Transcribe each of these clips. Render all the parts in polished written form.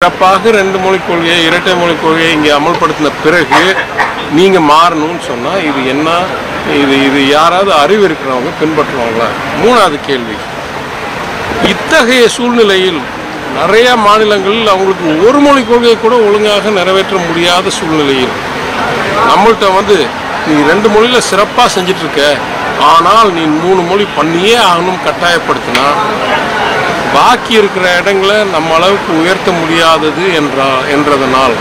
சிறப்பாக 2 மொழி கொள்கையை, இரட்டை மொழி கொள்கையை இங்கே அமல்படுத்தின பிறகு நீங்கள் மாறணும்னு சொன்னால் இது என்ன? இது யாராவது அறிவு இருக்கிறவங்க பின்பற்றுவாங்களா? 3வது கேள்வி, இத்தகைய சூழ்நிலையில் நிறைய மாநிலங்களில் அவங்களுக்கு ஒரு மொழி கொள்கையை கூட ஒழுங்காக நிறைவேற்ற முடியாத சூழ்நிலையில் நம்மள்கிட்ட நீ 2 மொழியில் சிறப்பாக செஞ்சிட்ருக்க, ஆனால் நீ 3 மொழி பண்ணியே ஆகணும் கட்டாயப்படுத்தினா பாக்கி இருக்கிற இடங்களை நம்ம அளவுக்கு உயர்த்த முடியாதது என்றதனால்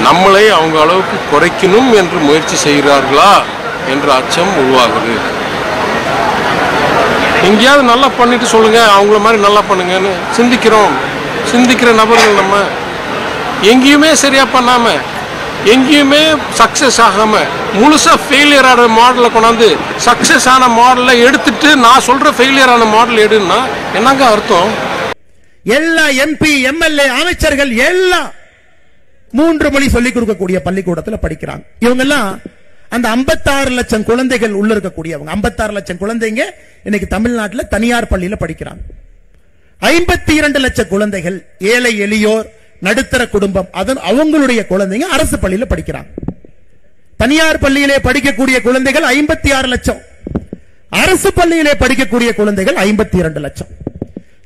நம்மளை அவங்க அளவுக்கு குறைக்கணும் என்று முயற்சி செய்கிறார்களா என்ற அச்சம் உருவாகுது. எங்கேயாவது நல்லா பண்ணிட்டு சொல்லுங்க, அவங்கள மாதிரி நல்லா பண்ணுங்கன்னு சிந்திக்கிற நபர்கள் நம்ம எங்கேயுமே சரியா பண்ணாம, எங்கேயுமே சக்சஸ் ஆகாம, முழுசா ஃபெயிலியர் ஆன மாடலை கொண்டாந்து சக்சஸ் ஆன மாடலை எடுத்துட்டு நான் சொல்ற ஃபெயிலியர் ஆன மாடல் எடுன்னா என்னங்க அர்த்தம்? எல்லா எம்பி, எம்எல்ஏ, அமைச்சர்கள் எல்லாம் 3 மொழி சொல்லிக் கொடுக்கக்கூடிய பள்ளிக்கூடத்தில் படிக்கிறாங்க. இவங்க எல்லாம் அந்த 56 லட்சம் குழந்தைகள் உள்ள இருக்கக்கூடியவங்க. 56 லட்சம் குழந்தைங்க இன்னைக்கு தமிழ்நாட்டில் தனியார் பள்ளியில படிக்கிறாங்க. 52 லட்சம் குழந்தைகள் ஏழை எளியோர் நடுத்தர குடும்பம் அவங்களுடைய குழந்தைங்க அரசு பள்ளியில படிக்கிறாங்க. தனியார் பள்ளியிலே படிக்கக்கூடிய குழந்தைகள் 56 லட்சம், அரசு பள்ளியிலே படிக்கக்கூடிய குழந்தைகள் 52 லட்சம்.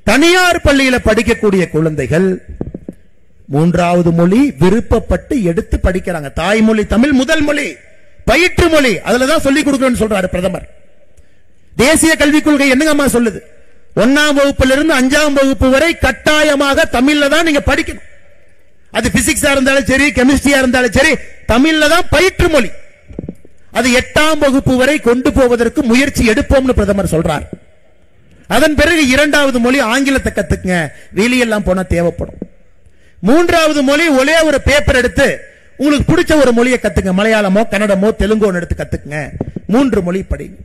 தனியார் பள்ளியில படிக்கக்கூடிய குழந்தைகள் 3வது மொழி விருப்பப்பட்டு எடுத்து படிக்கிறாங்க. தாய்மொழி தமிழ் முதல் மொழி, பயிற்று மொழி, அதுலதான் சொல்லிக் கொடுக்கணும்னு சொல்றாரு பிரதமர். தேசிய கல்விக் கொள்கை என்னங்கம்மா சொல்லுது? 1ஆம் வகுப்பிலிருந்து 5ஆம் வகுப்பு வரை கட்டாயமாக தமிழ்ல தான் நீங்க படிக்கணும். அது பிசிக்ஸா இருந்தாலும் சரி, கெமிஸ்ட்ரியா இருந்தாலும் சரி, தமிழ்ல தான் பயிற்று மொழி. அது 8ஆம் வகுப்பு வரை கொண்டு போவதற்கு முயற்சி எடுப்போம்னு பிரதமர் சொல்றார். அதன் பிறகு 2வது மொழி ஆங்கிலத்தை கத்துக்குங்க, வெளியெல்லாம் போனா தேவைப்படும். 3வது மொழி ஒரே ஒரு பேப்பர் எடுத்து உங்களுக்கு பிடிச்ச ஒரு மொழியை கத்துங்க, மலையாளமோ கன்னடமோ தெலுங்கோ எடுத்து கத்துக்குங்க, 3 மொழி படிங்க.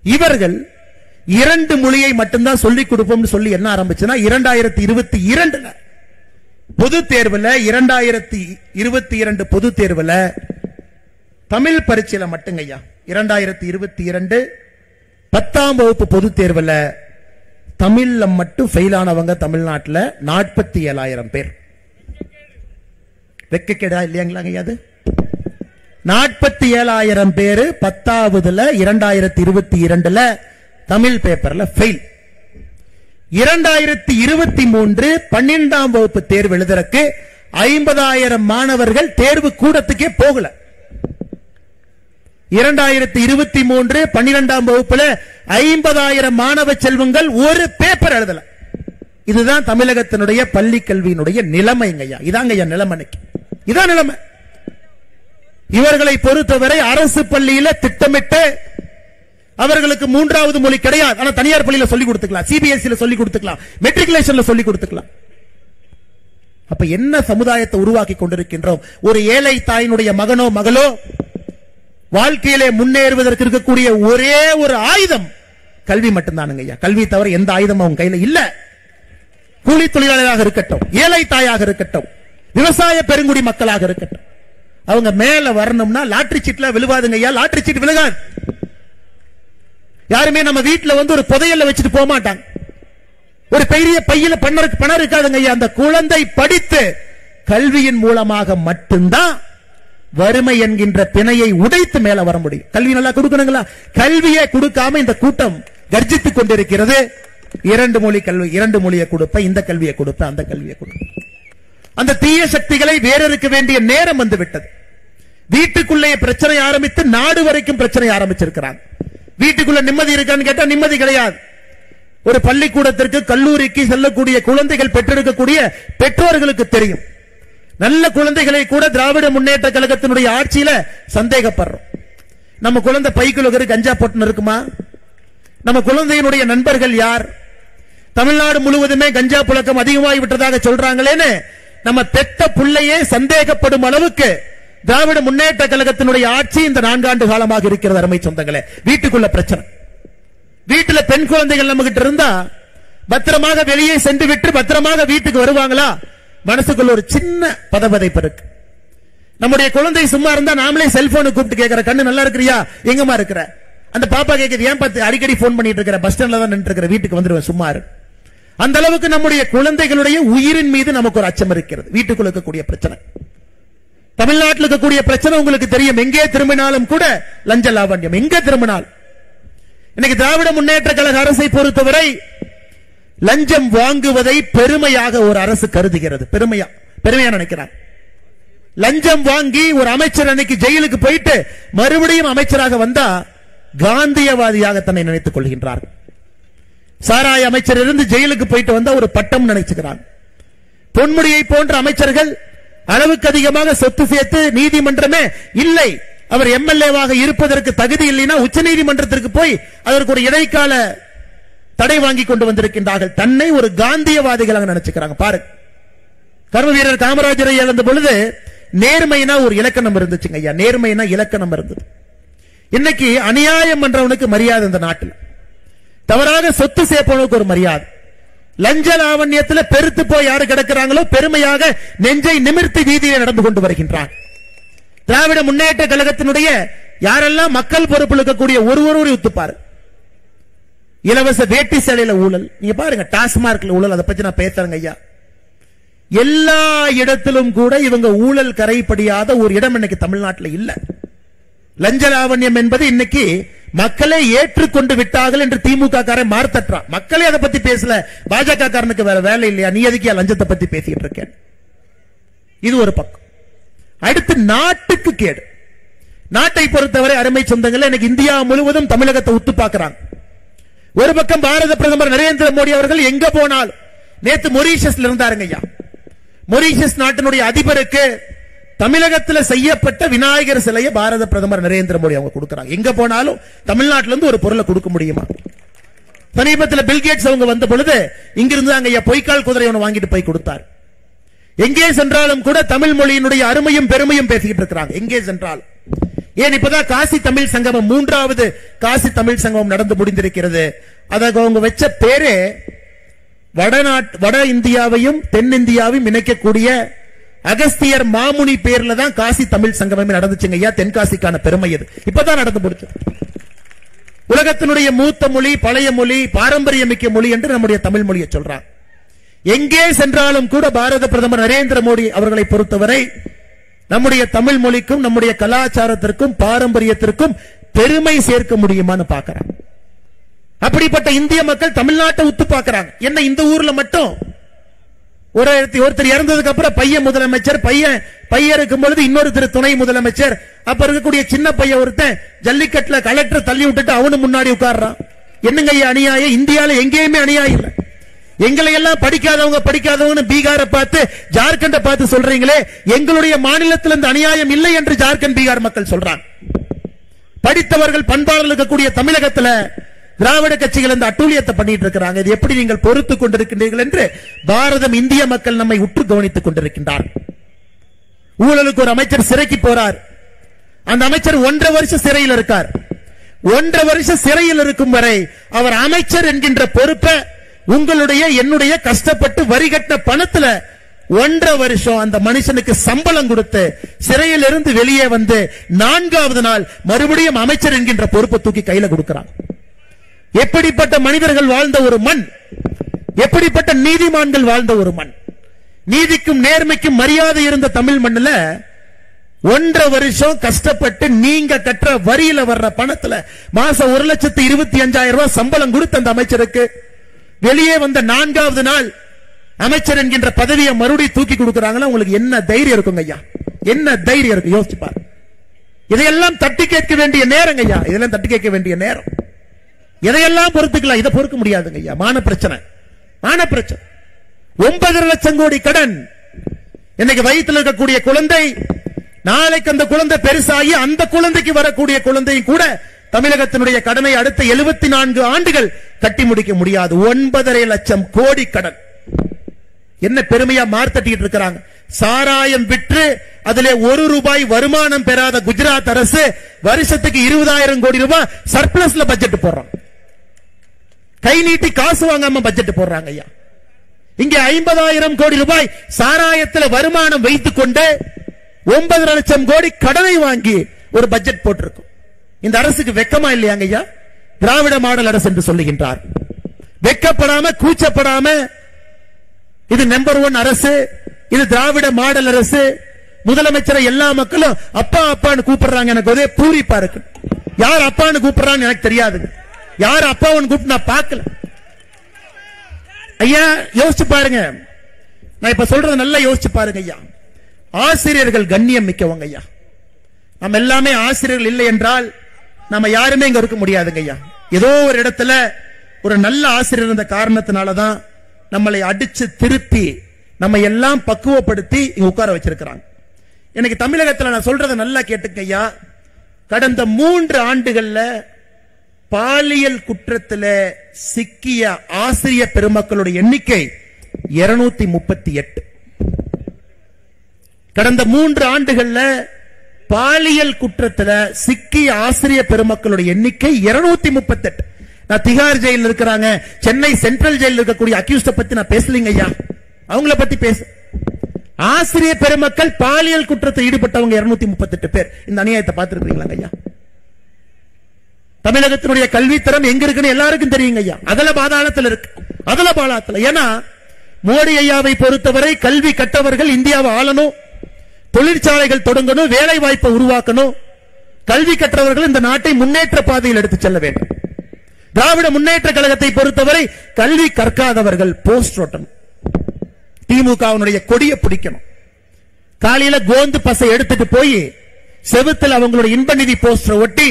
இவர்கள் 2 மொழியை மட்டும்தான் சொல்லிக் கொடுப்போம் சொல்லி என்ன ஆரம்பிச்சுன்னா 2022 பொது தேர்வுல 2022 பொது தேர்வுல தமிழ் பரீட்சையில மட்டுங்க ஐயா 2022 10ஆம் வகுப்பு பொது தேர்வுல தமிழ்ல மட்டும் ஃபெயில் ஆனவங்க தமிழ்நாட்டில் 47,000 பேர். வெக்கக்கேடா இல்லையாங்களாங்க அது? 47,000 பேரு 10ஆவதுல 2022 தமிழ் பேப்பர்ல ஃபெயில். 2023 12ஆம் வகுப்பு தேர்வு எழுதுறதுக்கு 50,000 மாணவர்கள் தேர்வு கூடத்துக்கே போகல. 2023 12ஆம் வகுப்புல 50,000 மாணவ செல்வங்கள் ஒரு பேப்பர் எழுதல. இதுதான் தமிழகத்தினுடைய பள்ளி கல்வியினுடைய நிலைமைங்கய்யா. இதாங்கய்யா நிலைமை. இதான் நிலைமை. இவர்களை பொறுத்தவரை அரசு பள்ளியில திட்டமிட்டு அவர்களுக்கு 3வது மொழி கிடையாது. ஆனா தனியார் பள்ளியில சொல்லிக் கொடுத்துக்கலாம், சிபிஎஸ்இ சொல்லிக் கொடுத்துக்கலாம், மெட்ரிகுலேஷன்ல சொல்லிக் கொடுத்துக்கலாம். அப்ப என்ன சமுதாயத்தை உருவாக்கி கொண்டிருக்கின்றோம்? ஒரு ஏழை தாயினுடைய மகனோ மகளோ வாழ்க்கையிலே முன்னேறுவதற்கு இருக்கக்கூடிய ஒரே ஒரு ஆயுதம் கல்வி மட்டும்தானுங்க ஐயா. கல்வி தவிர எந்த ஆயுதம் அவங்க கையில இல்ல. கூலி தொழிலாளராக இருக்கட்டும், ஏழை தாயாக இருக்கட்டும், விவசாய பெருங்குடி மக்களாக இருக்கட்டும், அவங்க மேல வரணும்னா லாட்டரி சீட்ல விழுவாதுங்க ஐயா. லாட்டரி சீட் விழுகாது. யாருமே நம்ம வீட்டுல ஒரு புதையல்ல வச்சுட்டு போக மாட்டாங்க. ஒரு பெரிய பையில பணம் இருக்காதுங்க ஐயா. அந்த குழந்தை படித்து கல்வியின் மூலமாக மட்டும்தான் வறுமை என்கின்ற பிணையை உடைத்து மேல வர முடியும். கல்வி நல்லா கொடுக்கணுங்களா? கல்வியை கொடுக்காம இந்த கூட்டம் கர்ஜித்துக் கொண்டிருக்கிறது. 2 மொழி கல்வி, 2 மொழியை கொடுப்ப, இந்த கல்வியை கொடுப்ப, அந்த கல்வியை கொடுப்ப. அந்த தீய சக்திகளை வேறறுக்க வேண்டிய நேரம் வந்து விட்டது. வீட்டுக்குள்ளே பிரச்சனை ஆரம்பித்து நாடு வரைக்கும் பிரச்சனை ஆரம்பிச்சிருக்கிறாங்க. வீட்டுக்குள்ள நிம்மதி இருக்கான்னு கேட்டா நிம்மதி கிடையாது. ஒரு பள்ளிக்கூடத்திற்கு கல்லூரிக்கு செல்லக்கூடிய குழந்தைகள் பெற்றெடுக்கக்கூடிய பெற்றோர்களுக்கு தெரியும். நல்ல குழந்தைகளை கூட திராவிட முன்னேற்ற கழகத்தினுடைய ஆட்சியில சந்தேகப்படுறோம். நம்ம குழந்தை பைக்குள்ள கஞ்சா போட்டு இருக்குமா? நம்ம குழந்தையினுடைய நண்பர்கள் யார்? தமிழ்நாடு முழுவதுமே கஞ்சா புழக்கம் அதிகமாகி விட்டதாக சொல்றாங்களேன்னு நம்ம பெத்த பிள்ளையே சந்தேகப்படும் அளவுக்கு திராவிட முன்னேற்ற கழகத்தினுடைய ஆட்சி இந்த 4 ஆண்டு காலமாக இருக்கிறது. அருமை சொந்தங்களே, வீட்டுக்குள்ள பிரச்சனை. வீட்டுல பெண் குழந்தைகள் நம்ம கிட்ட இருந்தா பத்திரமாக வெளியே சென்று விட்டு பத்திரமாக வீட்டுக்கு வருவாங்களா? மனசுக்குள்ள ஒரு சின்ன பதபதைப்பு இருக்கு. நம்முடைய குழந்தை சும்மா இருந்தா நாமளே செல்போனு கூப்பிட்டு கேட்கிற, கண்ணு நல்லா இருக்கிறியா, எங்கம்மா இருக்கிற? அந்த பாப்பா கேட்குது, ஏன் பார்த்து அடிக்கடி போன் பண்ணிட்டு இருக்கிற? பஸ் ஸ்டாண்ட்ல தான் நின்று இருக்கிற, வீட்டுக்கு வந்துருவேன் சும்மா இரு. அந்த அளவுக்கு நம்முடைய குழந்தைகளுடைய உயிரின் மீது நமக்கு ஒரு அச்சம் இருக்கிறது. வீட்டுக்குள்ள இருக்கக்கூடிய பிரச்சனை, தமிழ்நாட்டில் இருக்கக்கூடிய பிரச்சனை உங்களுக்கு தெரியும். எங்கே திரும்பினாலும் கூட லஞ்ச லாவண்யம், எங்கே திரும்பினாலும். இன்னைக்கு திராவிட முன்னேற்ற கழக அரசை பொறுத்தவரை லஞ்சம் வாங்குவதை பெருமையாக ஒரு அரசு கருதுகிறது. பெருமையா நினைக்கிறார். லஞ்சம் வாங்கி ஒரு அமைச்சர் அன்னைக்கு ஜெயிலுக்கு போயிட்டு மறுபடியும் அமைச்சராக வந்தா காந்தியவாதியாக தன்னை நினைத்துக் கொள்கின்றார்கள். சாராய அமைச்சர் இருந்து ஜெயிலுக்கு போயிட்டு வந்தா ஒரு பட்டம் நினைச்சுக்கிறாங்க. பொன்முடியை போன்ற அமைச்சர்கள் அளவுக்கு அதிகமாக சொத்து சேர்த்து நீதிமன்றமே இல்லை, அவர் எம்எல்ஏவாக இருப்பதற்கு தகுதி இல்லைன்னா உச்ச நீதிமன்றத்திற்கு போய் அதற்கு ஒரு இடைக்கால தடை வாங்கி கொண்டு வந்திருக்கின்றார்கள். தன்னை ஒரு காந்தியவாதிகளாக நினைச்சுக்கிறாங்க. பாருங்க, கர்ம வீரர் காமராஜரை இழந்த பொழுது நேர்மைனா ஒரு இலக்கணம் இருந்துச்சுங்க ஐயா. நேர்மைனா இலக்கணம் இருந்தது. இன்னைக்கு அநியாயம் பண்றவனுக்கு மரியாதை இந்த நாட்டில், தவறாக சொத்து சேர்ப்பவனுக்கு ஒரு மரியாதை. லஞ்ச லாவண்யத்தில் பெருத்து போய் யாரு கிடக்கிறாங்களோ பெருமையாக நெஞ்சை நிமிர்த்தி வீதியில் நடந்து கொண்டு வருகின்றான். திராவிட முன்னேற்ற கழகத்தினுடைய யாரெல்லாம் மக்கள் பொறுப்பில் இருக்கக்கூடிய ஒருவரோடு ஒத்துப்பாரு. இலவச வேட்டி சேலையில ஊழல், நீங்க பாருங்க, டாஸ்மார்க்ல ஊழல், அதை பத்தி நான் பேசுறேங்க ஐயா. எல்லா இடத்திலும் கூட இவங்க ஊழல் கரைப்படியாத ஒரு இடம் இன்னைக்கு தமிழ்நாட்டில் இல்ல. லஞ்ச லாவண்யம் என்பது இன்னைக்கு மக்களை ஏற்றுக்கொண்டு விட்டார்கள் என்று திமுக காரன் மார்த்தட்டான். மக்களே அதை பத்தி பேசல. பாஜக காரனுக்கு வேற வேலை இல்லையா? நீ எதுக்கு லஞ்சத்தை பத்தி பேசிட்டு இருக்க? இது ஒரு பக்கம். அடுத்து நாட்டுக்கு கேடு. நாட்டை பொறுத்தவரை அருமை சொந்தங்கள், எனக்கு இந்தியா முழுவதும் தமிழகத்தை உத்து பார்க்கிறாங்க. ஒரு பக்கம் பாரத பிரதமர் நரேந்திர மோடி அவர்கள் எங்க போனாலும், நேத்து மொரீஷியஸ்ல இருந்தாருங்க ஐயா. மொரீஷியஸ் நாட்டினுடைய அதிபருக்கு தமிழகத்தில் செய்யப்பட்ட விநாயகர் சிலையை பாரத பிரதமர் நரேந்திர மோடி அவங்க கொடுக்கிறாங்க. எங்க போனாலும் தமிழ்நாட்டிலிருந்து ஒரு பொருளை கொடுக்க முடியுமா? சமீபத்தில் பில்கேட்ஸ் அவங்க வந்த பொழுது இங்கிருந்து அங்க பொய்க்கால் குதிரை ஒன்று வாங்கிட்டு போய் கொடுத்தார். எங்கே சென்றாலும் கூட தமிழ் மொழியினுடைய அருமையும் பெருமையும் பேசிக்கிட்டு இருக்கிறாங்க. எங்கே சென்றாலும். ஏன் இப்பதான் காசி தமிழ் சங்கமம், 3வது காசி தமிழ் சங்கமம் நடந்து முடிந்திருக்கிறது. அதற்கு அவங்க வச்ச பேரே வட இந்தியாவையும் தென்னிந்தியாவையும் இணைக்கக்கூடிய அகஸ்தியர் மாமுனி பேர்ல தான் காசி தமிழ் சங்கமமே நடந்துச்சுங்க ஐயா. தென்காசிக்கான பெருமை இது இப்பதான் நடந்து முடிச்சு. உலகத்தினுடைய மூத்த மொழி, பழைய மொழி, பாரம்பரியமிக்க மொழி என்று நம்முடைய தமிழ் மொழியை சொல்றாங்க. எங்கே சென்றாலும் கூட பாரத பிரதமர் நரேந்திர மோடி அவர்களை பொறுத்தவரை நம்முடைய தமிழ் மொழிக்கும் நம்முடைய கலாச்சாரத்திற்கும் பாரம்பரியத்திற்கும் பெருமை சேர்க்க முடியுமான்னு பார்க்கிறாங்க. அப்படிப்பட்ட இந்திய மக்கள் தமிழ்நாட்டை உத்து பார்க்கிறாங்க. என்ன இந்த ஊர்ல மட்டும் ஒருத்தர் இறந்ததுக்கு அப்புறம் பையன் முதலமைச்சர், பையன் இருக்கும் பொழுது இன்னொருத்தர் துணை முதலமைச்சர், அப்ப இருக்கக்கூடிய சின்ன பையன் ஒருத்தன் ஜல்லிக்கட்டுல கலெக்டர் தள்ளி விட்டுட்டு அவனு முன்னாடி உட்கார்றான். என்னங்க ஐயா அநியாயம்? இந்தியால எங்கேயுமே அநியாயம் இல்லை. எங்களை எல்லாம் படிக்காதவங்க பீகாரை பார்த்து ஜார்க்கண்டை பார்த்து சொல்றீங்களே, எங்களுடைய மாநிலத்தில் இந்த அநியாயம் இல்லை என்று ஜார்க்கண்ட் பீகார் மக்கள் சொல்றாங்க. படித்தவர்கள் பண்பாளர்கள் இருக்கக்கூடிய தமிழகத்தில் திராவிட கட்சிகள் இந்த அட்டூழியத்தை பண்ணிட்டு இருக்கிறாங்க. இது எப்படி நீங்கள் பொறுத்துக் கொண்டிருக்கின்றீர்கள் என்று பாரதம், இந்திய மக்கள் நம்மை உற்று கவனித்துக் கொண்டிருக்கின்றார். ஊழலுக்கு ஒரு அமைச்சர் சிறைக்கு போறார். அந்த அமைச்சர் 1.5 வருஷம் சிறையில் இருக்கார். 1.5 வருஷம் சிறையில் இருக்கும் வரை அவர் அமைச்சர் என்கின்ற பொறுப்பை உங்களுடைய என்னுடைய கஷ்டப்பட்டு வரி கட்ட பணத்துல 1.5 வருஷம் அந்த மனுஷனுக்கு சம்பளம் கொடுத்து சிறையில் இருந்து வெளியே வந்து 4வது நாள் மறுபடியும் அமைச்சர் என்கின்ற பொறுப்பை தூக்கி கையில கொடுக்கிறான். எப்படிப்பட்ட மனிதர்கள் வாழ்ந்த ஒரு மண், எப்படிப்பட்ட நீதிமான்கள் வாழ்ந்த ஒரு மண், நீதிக்கும் நேர்மைக்கும் மரியாதை இருந்த தமிழ் மண்ணில் 1.5 வருஷம் கஷ்டப்பட்டு நீங்க கற்ற வரியில வர்ற பணத்துல மாசம் 1,25,000 ரூபாய் சம்பளம் கொடுத்த அந்த அமைச்சருக்கு வெளியே வந்த 4வது நாள் அமைச்சர் என்கின்ற பதவியை மறுபடியும் தூக்கி கொடுக்கிறாங்கன்னா உங்களுக்கு என்ன தைரியம் இருக்குங்க ஐயா? என்ன தைரியம் இருக்கு? யோசிச்சு பாரு. இதையெல்லாம் தட்டி கேட்க வேண்டிய நேரம் ஐயா. இதெல்லாம் தட்டி கேட்க வேண்டிய நேரம். எதையெல்லாம் பொறுத்துக்கலாம், இதை பொறுக்க முடியாதுங்க ஐயா. மான பிரச்சனை. 9.5 லட்சம் கோடி கடன். இன்னைக்கு வயிற்றில் இருக்கக்கூடிய குழந்தை, நாளைக்கு அந்த குழந்தை பெருசாகி அந்த குழந்தைக்கு வரக்கூடிய குழந்தையும் கூட தமிழகத்தினுடைய கடனை அடுத்த 74 ஆண்டுகள் கட்டி முடிக்க முடியாது. 9.5 லட்சம் கோடி கடன். என்ன பெருமையா மார்த்தட்டிட்டு இருக்கிறாங்க. சாராயம் விற்று அதிலே 1 ரூபாய் வருமானம் பெறாத குஜராத் அரசு வருஷத்துக்கு 20,000 கோடி ரூபாய் சர்ப்ளஸ்ல பட்ஜெட் போடுறாங்க. கை நீட்டி காசு வாங்காம பட்ஜெட் போடுறாங்க ஐயா. இங்கே 50,000 கோடி ரூபாய் சாராயத்தில் வருமானம் வைத்துக் கொண்டு 9.5 லட்சம் கோடி கடனை வாங்கி ஒரு பட்ஜெட் போட்டிருக்கும். இந்த அரசுக்கு வெக்கமா இல்லையாங்க ஐயா? திராவிட மாடல் அரசு என்று சொல்லுகின்றார். வெக்கப்படாம கூச்சப்படாம இது நம்பர் 1 அரசு, இது திராவிட மாடல் அரசு, முதலமைச்சரை எல்லா மக்களும் அப்பா அப்பான்னு கூப்பிடுறாங்க. எனக்கு ஒரே பூரிப்பா இருக்கு. யார் அப்பான்னு கூப்பிடுறான்னு எனக்கு தெரியாதுங்க. யார் அப்பான்னு கூப்பிட்டு நான் பார்க்கல. ஐயா யோசிச்சு பாருங்க, நான் இப்ப சொல்றது நல்லா யோசிச்சு பாருங்க ஐயா. ஆசிரியர்கள் கண்ணியம் மிக்கவங்க ஐயா. நம்ம எல்லாமே ஆசிரியர்கள் இல்லை என்றால் நம்ம யாருமே இங்க இருக்க முடியாதுங்க ஐயா. ஏதோ ஒரு இடத்துல ஒரு நல்ல ஆசிரியர் இருந்த காரணத்தினாலதான் நம்மளை அடிச்சு திருப்பி நம்ம எல்லாம் பக்குவப்படுத்தி இங்க உட்கார வச்சிருக்கிறாங்க. எனக்கு தமிழகத்தில் நான் சொல்றதை நல்லா கேட்டுக்க ஐயா. கடந்த 3 ஆண்டுகள்ல பாலியல் குற்றத்தில் சிக்கிய ஆசிரியர் பெருமக்களுடைய எண்ணிக்கை 238. கடந்த 3 ஆண்டுகள்ல பாலியல் குற்றத்தில் சிக்கிய ஆசிரியர் பெருமக்களுடைய எண்ணிக்கை 238. நான் திகார் ஜெயிலில் இருக்கிறாங்க, சென்னை சென்ட்ரல் ஜெயிலில் இருக்கக்கூடிய அக்யூஸ்ட பத்தி நான் பேசலீங்க ஐயா. அவங்கள பத்தி பேச ஆசிரியர் பெருமக்கள் பாலியல் குற்றத்தில் ஈடுபட்டவங்க 238 பேர். இந்த அநியாயத்தை பார்த்திருக்கீங்களா ஐயா? தமிழகத்தினுடைய கல்வித்தரம் எங்க இருக்குன்னு எல்லாருக்கும் தெரியுங்க ஐயா. அதல பாதாளத்தில் இருக்கு, அதல பாதாளத்தில். ஏன்னா மோடி ஐயாவை பொறுத்தவரை கல்வி கற்றவர்கள் இந்தியாவை ஆளணும், தொழிற்சாலைகள் தொடங்கணும், வேலை வாய்ப்பை உருவாக்கணும். கல்வி கற்றவர்கள் இந்த நாட்டை முன்னேற்ற பாதையில் எடுத்து செல்ல வேண்டும். திராவிட முன்னேற்ற கழகத்தை பொறுத்தவரை கல்வி கற்காதவர்கள் போஸ்ட் ஓட்டணும், திமுகவினுடைய கொடியை பிடிக்கணும். காலையில கோந்து பசை எடுத்துட்டு போய் செவுத்தில் அவங்களுடைய இன்ப நிதி போஸ்டர் ஒட்டி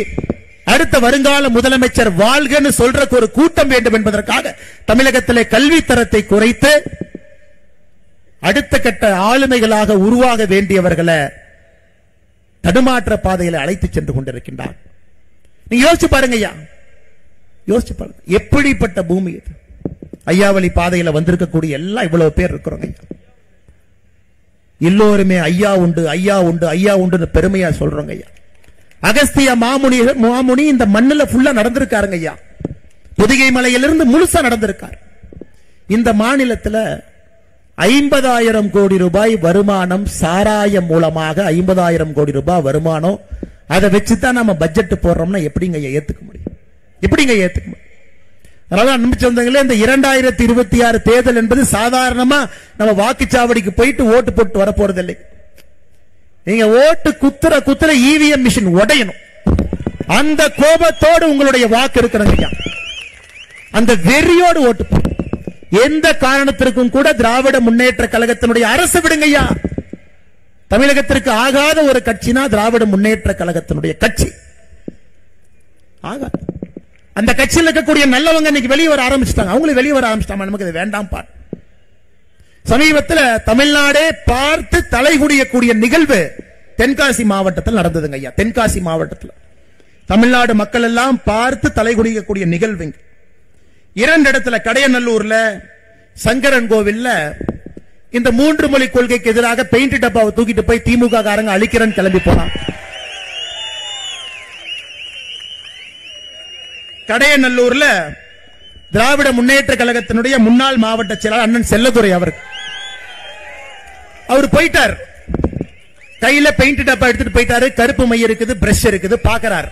அடுத்த வருங்கால முதலமைச்சர் வாழ்கன்னு சொல்றதுக்கு ஒரு கூட்டம் வேண்டும் என்பதற்காக தமிழகத்திலே கல்வி தரத்தை குறைத்து அடுத்த கட்ட ஆளுமைகளாக உருவாக வேண்டியவர்களை தடுமாற்ற பாதையில் அழைத்து சென்று கொண்டிருக்கின்றார். நீங்க யோசிச்சு பாருங்க ஐயா, யோசிச்சு பாருங்க எப்படிப்பட்ட பூமி இது. ஐயாவளி பாதையில வந்திருக்கக்கூடிய எல்லாம் இவ்வளவு பேர் இருக்கிறோங்க ஐயா. எல்லோருமே ஐயா உண்டு ஐயா உண்டு ஐயா உண்டு பெருமையா சொல்றோங்க ஐயா. அகஸ்திய மாமுனி இந்த மண்ணுல ஃபுல்லா நடந்திருக்காருங்க ஐயா. பொதிகை மலையிலிருந்து முழுசா நடந்திருக்கார். இந்த மாநிலத்தில் 50,000 கோடி ரூபாய் வருமானம் சாராயம் மூலமாக 50,000 கோடி ரூபாய் வருமானம். அதை வச்சுதான் நம்ம பட்ஜெட் போடுறோம்னா எப்படிங்க ஏத்துக்க முடியும்? எப்படிங்க ஏத்துக்க முடியும்? அதனால அன்பு சொந்தங்களே, இந்த 2026 தேர்தல் என்பது சாதாரணமா நம்ம வாக்குச்சாவடிக்கு போயிட்டு ஓட்டு போட்டு வர போறதில்லை. நீங்க ஓட்டு குத்துற இவிஎம் மிஷின் உடையணும். அந்த கோபத்தோடு உங்களுடைய வாக்கு இருக்கிறாங்க. அந்த வெறியோடு ஓட்டு போடும். எந்த காரணத்திற்கும் கூட திராவிட முன்னேற்ற கழகத்தினுடைய அரசு விடுங்கய்யா. தமிழகத்திற்கு ஆகாத ஒரு கட்சினா திராவிட முன்னேற்ற கழகத்தினுடைய கட்சி ஆகாது. அந்த கட்சியில் இருக்கக்கூடிய நல்லவங்க இன்னைக்கு வெளியே வர ஆரம்பிச்சிட்டாங்க. அவங்களும் வெளியே வர ஆரம்பிச்சிட்டாங்க. நமக்கு இது வேண்டாம் பார். சமீபத்தில் தமிழ்நாடே பார்த்து தலைகுடியக்கூடிய நிகழ்வு தென்காசி மாவட்டத்தில் நடந்ததுங்க ஐயா. தென்காசி மாவட்டத்தில் தமிழ்நாடு மக்கள் எல்லாம் பார்த்து தலைகுடியக்கூடிய நிகழ்வு 2 இடத்துல, கடையநல்லூர்ல சங்கரன் கோவில்ல இந்த 3 மொழி கொள்கைக்கு எதிராக பெயிண்ட் டப்பாவை தூக்கிட்டு போய் திமுக காரங்க அழிக்கிறன்னு கிளம்பி போனான். கடையநல்லூர்ல திராவிட முன்னேற்ற கழகத்தினுடைய முன்னாள் மாவட்ட செயலாளர் அண்ணன் செல்லதுரை அவர் போயிட்டார். கையில பெயிண்ட் டப்பா எடுத்துட்டு போயிட்டாரு. கருப்பு மை இருக்குது, பிரஷ் இருக்குது, பாக்குறாரு.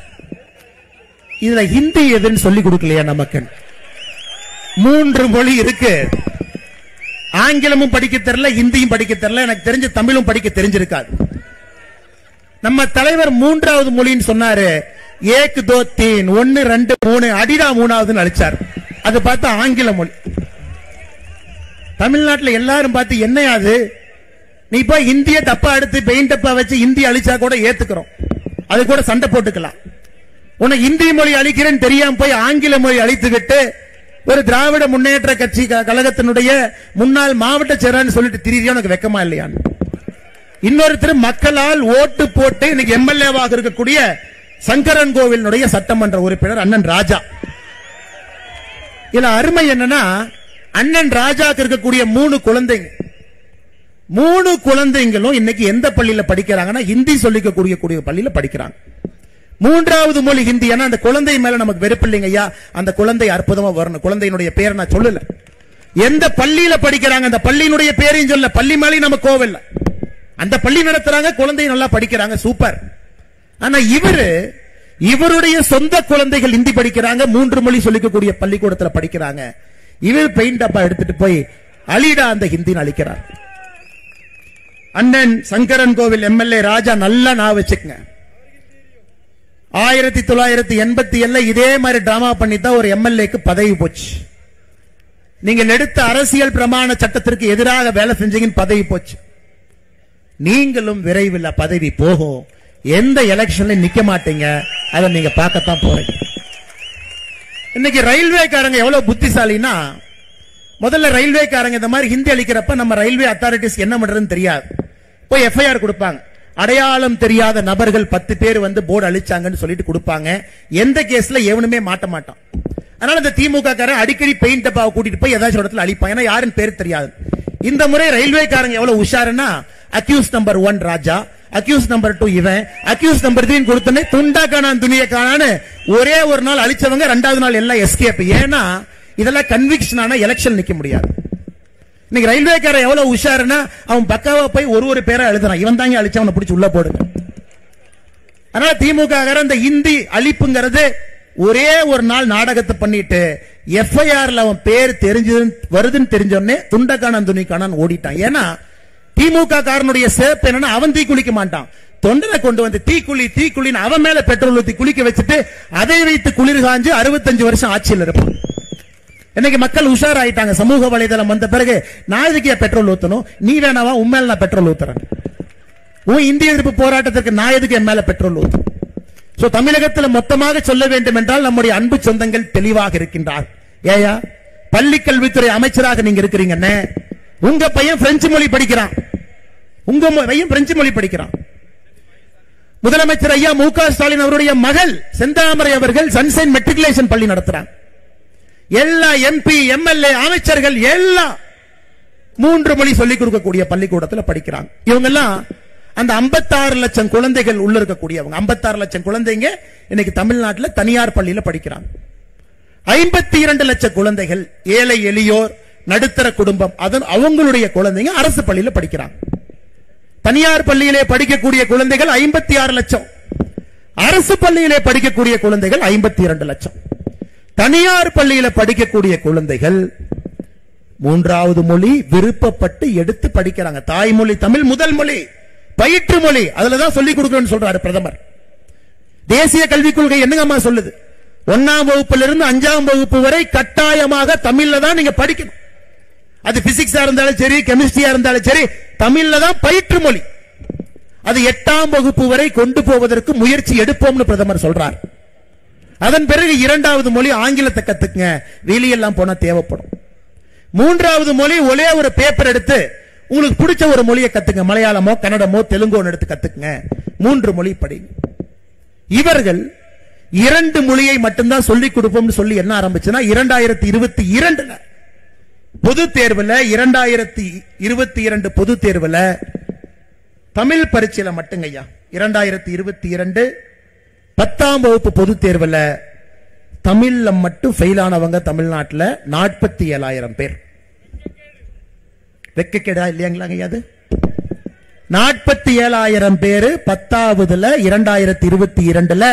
இதுல ஹிந்தி எதுன்னு சொல்லி கொடுக்கலையா நமக்கு? 3 மொழி இருக்கு. ஆங்கிலமும் படிக்க தெரியல, ஹிந்தியும் படிக்க தெரியல, எனக்கு தெரிஞ்ச தமிழும் படிக்க தெரிஞ்சிருக்காது. நம்ம தலைவர் 3வது மொழின்னு சொன்னாரு. 1 2 3 1 2 3 அடிடா 3வது அழிச்சார். அது பார்த்தா ஆங்கில மொழி. தமிழ்நாட்டில் எல்லாரும் பார்த்து என்னையாது நீ போய் இந்திய டப்பா எடுத்து பெயிண்ட் டப்பா வச்சு இந்தி அழிச்சா கூட ஏத்துக்கிறோம், அது கூட சண்டை போட்டுக்கலாம். உனக்கு இந்தி மொழி அழிக்கிறேன்னு தெரியாம போய் ஆங்கில மொழி அழித்து விட்டு ஒரு திராவிட முன்னேற்ற கட்சி கழகத்தினுடைய முன்னாள் மாவட்ட செயலாளர் சொல்லிட்டு திரியா, உனக்கு வெக்கமா இல்லையான்னு. இன்னொருத்தர் மக்களால் ஓட்டு போட்டு இன்னைக்கு எம்எல்ஏவாக இருக்கக்கூடிய சங்கரன் கோவிலுடைய சட்டமன்ற உறுப்பினர் அண்ணன் ராஜா. இதுல அருமை என்னன்னா, அண்ணன் ராஜாக்கு இருக்கக்கூடிய 3 குழந்தைங்க, 3 குழந்தைங்களும் இன்னைக்கு எந்த பள்ளியில படிக்கிறாங்கன்னா ஹிந்தி சொல்லிக்கக்கூடிய பள்ளியில படிக்கிறாங்க. 3வது மொழி ஹிந்தி. ஏன்னா அந்த குழந்தை மேல நமக்கு வெறுப்பு இல்லைங்க ஐயா. அந்த குழந்தை அற்புதமா வரணும். குழந்தையினுடைய பேரை நான் சொல்லல, எந்த பள்ளியில படிக்கிறாங்க அந்த பள்ளியினுடைய பேரையும் சொல்ல. பள்ளி மேலே நம்ம கோவில்ல அந்த பள்ளி நடத்துறாங்க, குழந்தை நல்லா படிக்கிறாங்க, சூப்பர். ஆனா இவருடைய சொந்த குழந்தைகள் ஹிந்தி படிக்கிறாங்க, 3 மொழி சொல்லிக்கக்கூடிய பள்ளிக்கூடத்தில் படிக்கிறாங்க. இவர் பெயிண்ட் டப்பா எடுத்துட்டு போய் அலிடா அந்த ஹிந்தின்னு அழிக்கிறார். அண்ணன் சங்கரன் கோவில் எம்எல்ஏ ராஜா நல்லா நான் வச்சுக்கங்க, 1987 இதே மாதிரி டிராமா பண்ணித்தான் ஒரு எம்எல்ஏக்கு பதவி போச்சு. நீங்கள் எடுத்த அரசியல் பிரமாண சட்டத்திற்கு எதிராக வேலை செஞ்சீங்கன்னு பதவி போச்சு. நீங்களும் விரைவில் பதவி போகும். எந்த எலெக்ஷன்ல நிக்க மாட்டீங்க, அதை நீங்க பார்க்கத்தான் போறீங்க. இன்னைக்கு ரயில்வேக்காரங்க எவ்வளவு புத்திசாலினா, முதல்ல ரயில்வேக்காரங்க இந்த மாதிரி ஹிந்தி அளிக்கிறப்ப நம்ம ரயில்வே அத்தாரிட்டிஸ் என்ன பண்றதுன்னு தெரியாது. போய் எஃப்ஐஆர் கொடுப்பாங்க. அடையாளம் தெரியாத நபர்கள் 10 பேர் வந்து போர்டு அழிச்சாங்கன்னு சொல்லிட்டு கொடுப்பாங்க. எந்த கேஸ்ல எவனுமே மாட்ட மாட்டான். அதனால இந்த திமுக காரன் அடிக்கடி பெயிண்ட் டப்பாவை கூட்டிட்டு போய் ஏதாச்சும் இடத்துல அழிப்பான். ஏன்னா யாருன்னு பேர் தெரியாது. இந்த முறை ரயில்வேக்காரங்க எவ்வளவு உஷாருன்னா, அக்யூஸ் நம்பர் 1 ராஜா, அக்யூஸ் நம்பர் 2 இவன், அக்யூஸ் நம்பர் 3 கொடுத்தனே துண்டா காணான் துணியை காணான்னு ஒரே ஒரு நாள் அழிச்சவங்க 2வது நாள் எல்லாம் எஸ்கேப். ஏன்னா இதெல்லாம் கன்விக்ஷன் ஆனா எலெக்ஷன் நிக்க முடியாது. இன்னைக்கு ரயில்வேக்காரன் எவ்வளவு உஷாருன்னா, அவன் பக்காவா போய் ஒரு பேரை எழுதுறான், இவன் தாங்க அழிச்சவனை பிடிச்சி உள்ள போடுங்க. அதனால திமுக இந்த இந்தி அழிப்புங்கிறது ஒரே ஒரு நாள் நாடகத்தை பண்ணிட்டு எஃப்ஐஆர்ல அவன் பேர் வருதுன்னு தெரிஞ்சோடனே துண்டக்கான துணிக்கான ஓடிட்டான். ஏன்னா திமுக காரனுடைய சேப்பு என்னன்னா, அவன் தீ குளிக்க மாட்டான், தொண்டனை கொண்டு வந்து தீக்குளின்னு அவன் மேல பெட்ரோல் ஊத்தி குளிக்க வச்சுட்டு அதை வைத்து குளிர் காஞ்சு 65 வருஷம் ஆட்சியில் இருப்பான். இன்னைக்கு மக்கள் உஷார் ஆயிட்டாங்க. சமூக வலைதளம் வந்த பிறகு நான் எதுக்கு பெட்ரோல் ஊத்தணும், நீ வேணாவா, உன் மேல நான் பெட்ரோல் ஊத்துறேன், உன் இந்திய எதிர்ப்பு போராட்டத்திற்கு நான் எதுக்கு என் மேல பெட்ரோல் ஊத்துறேன். சோ தமிழகத்தில் மொத்தமாக சொல்ல வேண்டும் என்றால் நம்முடைய அன்பு சொந்தங்கள் தெளிவாக இருக்கின்றார். ஏயா பள்ளி கல்வித்துறை அமைச்சராக நீங்க இருக்கிறீங்க, உங்க பையன் பிரெஞ்சு மொழி படிக்கிறான், உங்க பையன் பிரெஞ்சு மொழி படிக்கிறான். முதலமைச்சர் ஐயா மு க ஸ்டாலின் அவருடைய மகள் செந்தாமரை அவர்கள் சன்சைன் மெட்ரிகுலேஷன் பள்ளி நடத்துறாங்க. எல்லா எம்பி எம்எல்ஏ அமைச்சர்கள் எல்லாம் 3 மொழி சொல்லிக் கொடுக்கக்கூடிய பள்ளிக்கூடத்தில் படிக்கிறாங்க. இவங்க எல்லாம் அந்த 56 லட்சம் குழந்தைகள் உள்ள இருக்கக்கூடியவங்க. 56 லட்சம் குழந்தைங்க இன்னைக்கு தமிழ்நாட்டில் தனியார் பள்ளியில படிக்கிறாங்க. 52 லட்சம் குழந்தைகள் ஏழை எளியோர் நடுத்தர குடும்பம் அவங்களுடைய குழந்தைங்க அரசு பள்ளியில படிக்கிறாங்க. தனியார் பள்ளியிலே படிக்கக்கூடிய குழந்தைகள் 56 லட்சம், அரசு பள்ளியிலே படிக்கக்கூடிய குழந்தைகள் 52 லட்சம். தனியார் பள்ளியில படிக்கக்கூடிய குழந்தைகள் 3வது மொழி விருப்பப்பட்டு எடுத்து படிக்கிறாங்க. தாய்மொழி தமிழ் முதல் மொழி, பயிற்று மொழி, அதுலதான் சொல்லிக் கொடுக்கணும்னு சொல்றாரு பிரதமர். தேசிய கல்விக் கொள்கை என்னங்கம்மா சொல்லுது, 1ஆம் வகுப்பிலிருந்து 5ஆம் வகுப்பு வரை கட்டாயமாக தமிழ்ல தான் நீங்க படிக்கணும். அது பிசிக்ஸா இருந்தாலும் சரி, கெமிஸ்ட்ரியா இருந்தாலும் சரி, தமிழ்ல தான் பயிற்று மொழி. அது 8ஆம் வகுப்பு வரை கொண்டு போவதற்கு முயற்சி எடுப்போம்னு பிரதமர் சொல்றார். அதன் பிறகு 2வது மொழி ஆங்கிலத்தை கத்துக்குங்க, வெளியெல்லாம் போனா தேவைப்படும். 3வது மொழி ஒரே ஒரு பேப்பர் எடுத்து உங்களுக்கு பிடிச்ச ஒரு மொழியை கத்துங்க, மலையாளமோ கன்னடமோ தெலுங்கோ எடுத்து கத்துக்குங்க, 3 மொழி படிங்க. இவர்கள் 2 மொழியை மட்டும்தான் சொல்லிக் கொடுப்போம்னு சொல்லி என்ன ஆரம்பிச்சுன்னா, 2022 பொது தேர்வுல 2022 பொது தேர்வுல தமிழ் பரீட்சையில மட்டுங்க ஐயா 2022 10ஆம் வகுப்பு பொது தேர்வுல தமிழ்ல மட்டும் ஃபெயில் ஆனவங்க தமிழ்நாட்டில் 47,000 பேர். வெக்கக்கேடா இல்லையாங்களாங்க அது? 47,000 பேரு 10வதுல 2022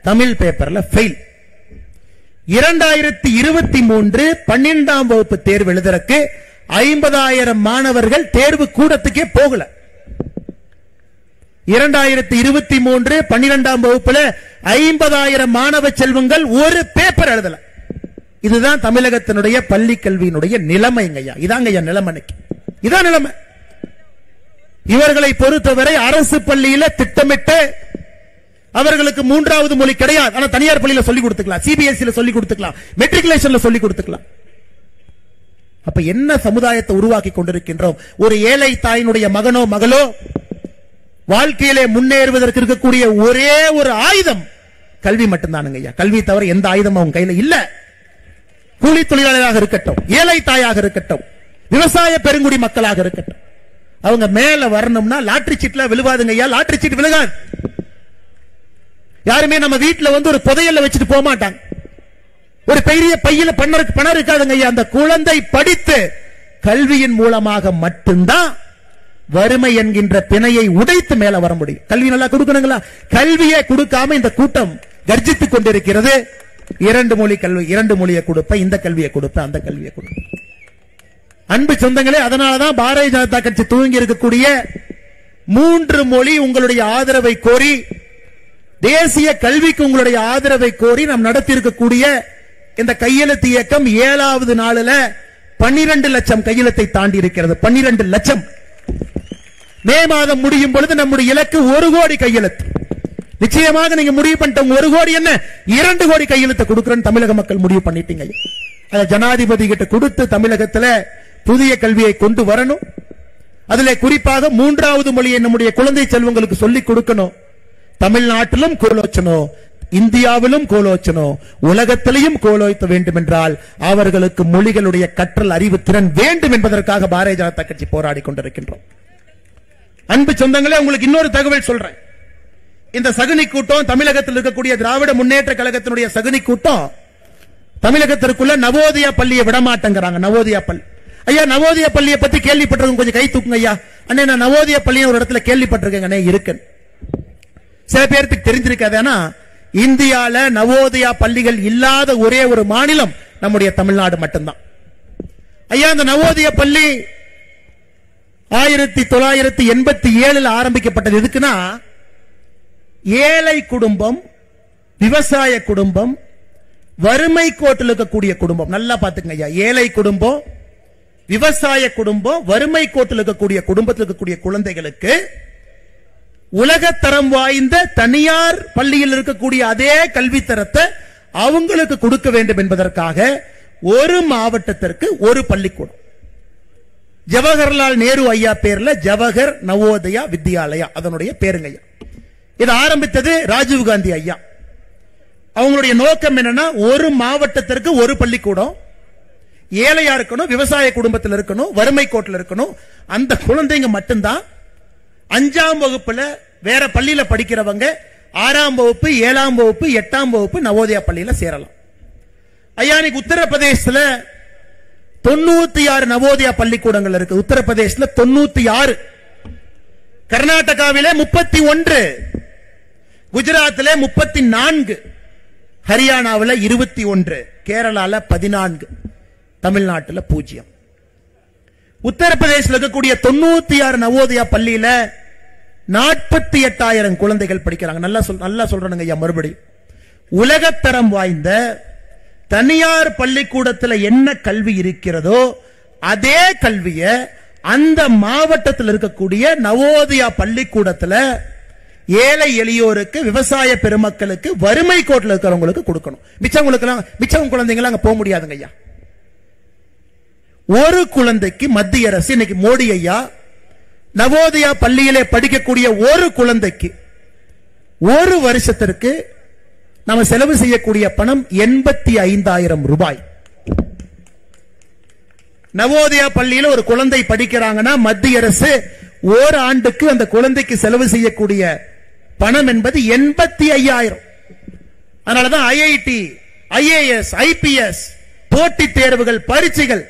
தமிழ் பேப்பர்ல ஃபெயில். 2023 12ஆம் வகுப்பு தேர்வு எழுதுறதுக்கு 50,000 மாணவர்கள் தேர்வு கூடத்துக்கே போகல. 2023 12ஆம் வகுப்புல 50,000 மாணவ செல்வங்கள் ஒரு பேப்பர் எழுதல. இதுதான் தமிழகத்தினுடைய பள்ளி கல்வியினுடைய நிலைமைங்க ஐயா. இதாங்க ஐயா நிலைமை. இதான் நிலைமை. இவர்களை பொறுத்தவரை அரசு பள்ளியில திட்டமிட்டு அவர்களுக்கு 3வது மொழி கிடையாது. ஆனா தனியார் பள்ளியில சொல்லிக் கொடுத்துக்கலாம், சிபிஎஸ்இ சொல்லிக் கொடுத்துக்கலாம், மெட்ரிகுலேஷன்ல சொல்லிக் கொடுத்துக்கலாம். அப்ப என்ன சமுதாயத்தை உருவாக்கி கொண்டிருக்கின்றோம்? ஒரு ஏழை தாயினுடைய மகனோ மகளோ வாழ்க்கையிலே முன்னேறுவதற்கு இருக்கக்கூடிய ஒரே ஒரு ஆயுதம் கல்வி மட்டும்தானுங்க ஐயா. கல்வி தவிர எந்த ஆயுதம் அவங்க கையில இல்ல. கூலி தொழிலாளராக இருக்கட்டும், ஏழை தாயாக இருக்கட்டும், விவசாய பெருங்குடி மக்களாக இருக்கட்டும், அவங்க மேல வரணும்னா லாட்டரி சீட்ல விழுவாதுங்க ஐயா. லாட்டரி சீட் விழுகாது. யாருமே நம்ம வீட்டுல வந்து ஒரு புதையல்ல வச்சுட்டு போக மாட்டாங்க. ஒரு பெரிய பையில பணம் இருக்காதுங்க ஐயா. அந்த குழந்தை படித்து கல்வியின் மூலமாக மட்டும்தான் வறுமை என்கின்ற பிணையை உடைத்து மேல வர முடியும். கல்வி நல்லா கொடுக்கணுங்களா? கல்வியை கொடுக்காம இந்த கூட்டம் கர்ஜித்துக் கொண்டிருக்கிறது. 2 மொழி கல்வி, 2 மொழியை கொடுப்பேன், இந்த கல்வியை கொடுப்பேன், அந்த கல்வியை கொடுப்பேன். அன்பு சொந்தங்களே, அதனாலதான் பாரதிய ஜனதா கட்சி துவங்கி இருக்கக்கூடிய 3 மொழி உங்களுடைய ஆதரவை கோரி, தேசிய கல்விக்கு உங்களுடைய ஆதரவை கோரி நாம் நடத்தி இருக்கக்கூடிய இந்த கையெழுத்து இயக்கம் 7வது நாளில் 12 லட்சம் கையெழுத்தை தாண்டி இருக்கிறது. 12 லட்சம். மே மாதம் முடியும் பொழுது நம்முடைய இலக்கு 1 கோடி கையெழுத்து. நிச்சயமாக நீங்க முடிவு பண்ணிட்டோம். 1 கோடி என்ன, 2 கோடி கையெழுத்து கொடுக்கிறேன்னு தமிழக மக்கள் முடிவு பண்ணிட்டீங்க. அதை ஜனாதிபதி கிட்ட கொடுத்து தமிழகத்தில் புதிய கல்வியை கொண்டு வரணும். அதிலே குறிப்பாக 3வது மொழியை நம்முடைய குழந்தை செல்வங்களுக்கு சொல்லிக் கொடுக்கணும். தமிழ்நாட்டிலும் கோலோச்சணும், இந்தியாவிலும் கோலோச்சணும், உலகத்திலையும் கோலோச்ச வேண்டும் என்றால் அவர்களுக்கு மொழிகளுடைய கற்றல் அறிவு திறன் வேண்டும் என்பதற்காக பாரதிய ஜனதா கட்சி போராடி கொண்டிருக்கின்றோம். அன்பு சொந்தங்களே, உங்களுக்கு இன்னொரு தகவல் சொல்றேன். இந்த சகுனி கூட்டம், தமிழகத்தில் இருக்கக்கூடிய திராவிட முன்னேற்ற கழகத்தினுடைய சகுனி கூட்டம் தமிழகத்திற்குள்ள நவோதயா பள்ளியை விடமாட்டேங்கிறாங்க. நவோதயா பள்ளி, ஐயா நவோதயா பள்ளியை பத்தி கேள்விப்பட்டிருக்கோம், கொஞ்சம் கை தூக்குங்க ஐயா. அண்ணே, நான் நவோதயா பள்ளியை ஒரு இடத்துல கேள்விப்பட்டிருக்கேன் இருக்கு. சில பேருக்கு தெரிஞ்சிருக்காது. ஆனா இந்தியால நவோதயா பள்ளிகள் இல்லாத ஒரே ஒரு மாநிலம் நம்முடைய தமிழ்நாடு மட்டும்தான். ஐயா, இந்த நவோதயா பள்ளி 1987 ஆரம்பிக்கப்பட்டது. எதுக்குன்னா, ஏழை குடும்பம், விவசாய குடும்பம், வறுமை கோட்டில் இருக்கக்கூடிய குடும்பம், நல்லா பாத்துங்க ஐயா, ஏழை குடும்பம், விவசாய குடும்பம், வறுமை கோட்டில் இருக்கக்கூடிய குடும்பத்தில் இருக்கக்கூடிய குழந்தைகளுக்கு உலகத்தரம் வாய்ந்த தனியார் பள்ளியில் இருக்கக்கூடிய அதே கல்வித்தரத்தை அவங்களுக்கு கொடுக்க வேண்டும் என்பதற்காக ஒரு மாவட்டத்திற்கு ஒரு பள்ளிக்கூடம், ஜவஹர்லால் நேரு ஐயா பேர்ல ஜவஹர் நவோதயா வித்யாலயா, அதனுடைய பேருங்க ஐயா. இது ஆரம்பித்தது ராஜீவ் காந்தி ஐயா. அவங்களுடைய நோக்கம் என்னன்னா, ஒரு மாவட்டத்திற்கு ஒரு பள்ளிக்கூடம், ஏழையா இருக்கணும், விவசாய குடும்பத்தில் இருக்கணும், வறுமை கோட்டில் இருக்கணும். அந்த குழந்தைங்க மட்டும்தான் 5ஆம் வகுப்புல வேற பள்ளியில படிக்கிறவங்க 6ஆம் வகுப்பு, 7ஆம் வகுப்பு, 8ஆம் வகுப்பு நவோதயா பள்ளியில சேரலாம். ஐயா, இன்னைக்கு உத்தரப்பிரதேசத்துல 96 நவோதயா பள்ளிக்கூடங்கள் இருக்கு. உத்தரப்பிரதேசத்துல 96, கர்நாடகாவிலே 31, குஜராத்திலே 34, ஹரியானாவில் 21, கேரளால 14, தமிழ்நாட்டில் 0. உத்தரப்பிரதேசத்தில் இருக்கக்கூடிய 96 நவோதயா பள்ளியில 48,000 குழந்தைகள் படிக்கிறாங்க. நல்லா சொல்றாங்க ஐயா. மறுபடியும், உலகத்தரம் வாய்ந்த தனியார் பள்ளிக்கூடத்தில் என்ன கல்வி இருக்கிறதோ அதே கல்வியை அந்த மாவட்டத்தில் இருக்கக்கூடிய நவோதயா பள்ளிக்கூடத்தில் ஏழை எளியோருக்கு, விவசாய பெருமக்களுக்கு, வறுமை கோட்டில் இருக்கிறவங்களுக்கு கொடுக்கணும். மிச்சம் குழந்தைங்க அங்க போக முடியாதுங்க ஐயா. ஒரு குழந்தைக்கு மத்திய அரசு, இன்னைக்கு மோடி ஐயா, நவோதயா பள்ளியிலே படிக்கக்கூடிய ஒரு குழந்தைக்கு ஒரு வருஷத்திற்கு நம்ம செலவு செய்யக்கூடிய பணம் 85,000 ரூபாய். நவோதயா பள்ளியில ஒரு குழந்தை படிக்கிறாங்கன்னா மத்திய அரசு ஒரு ஆண்டுக்கு அந்த குழந்தைக்கு செலவு செய்யக்கூடிய பணம் என்பது 85,000. அதனாலதான் ஐஐடி, ஐஏஎஸ், ஐபிஎஸ் போட்டி தேர்வுகள், பரீட்சைகள்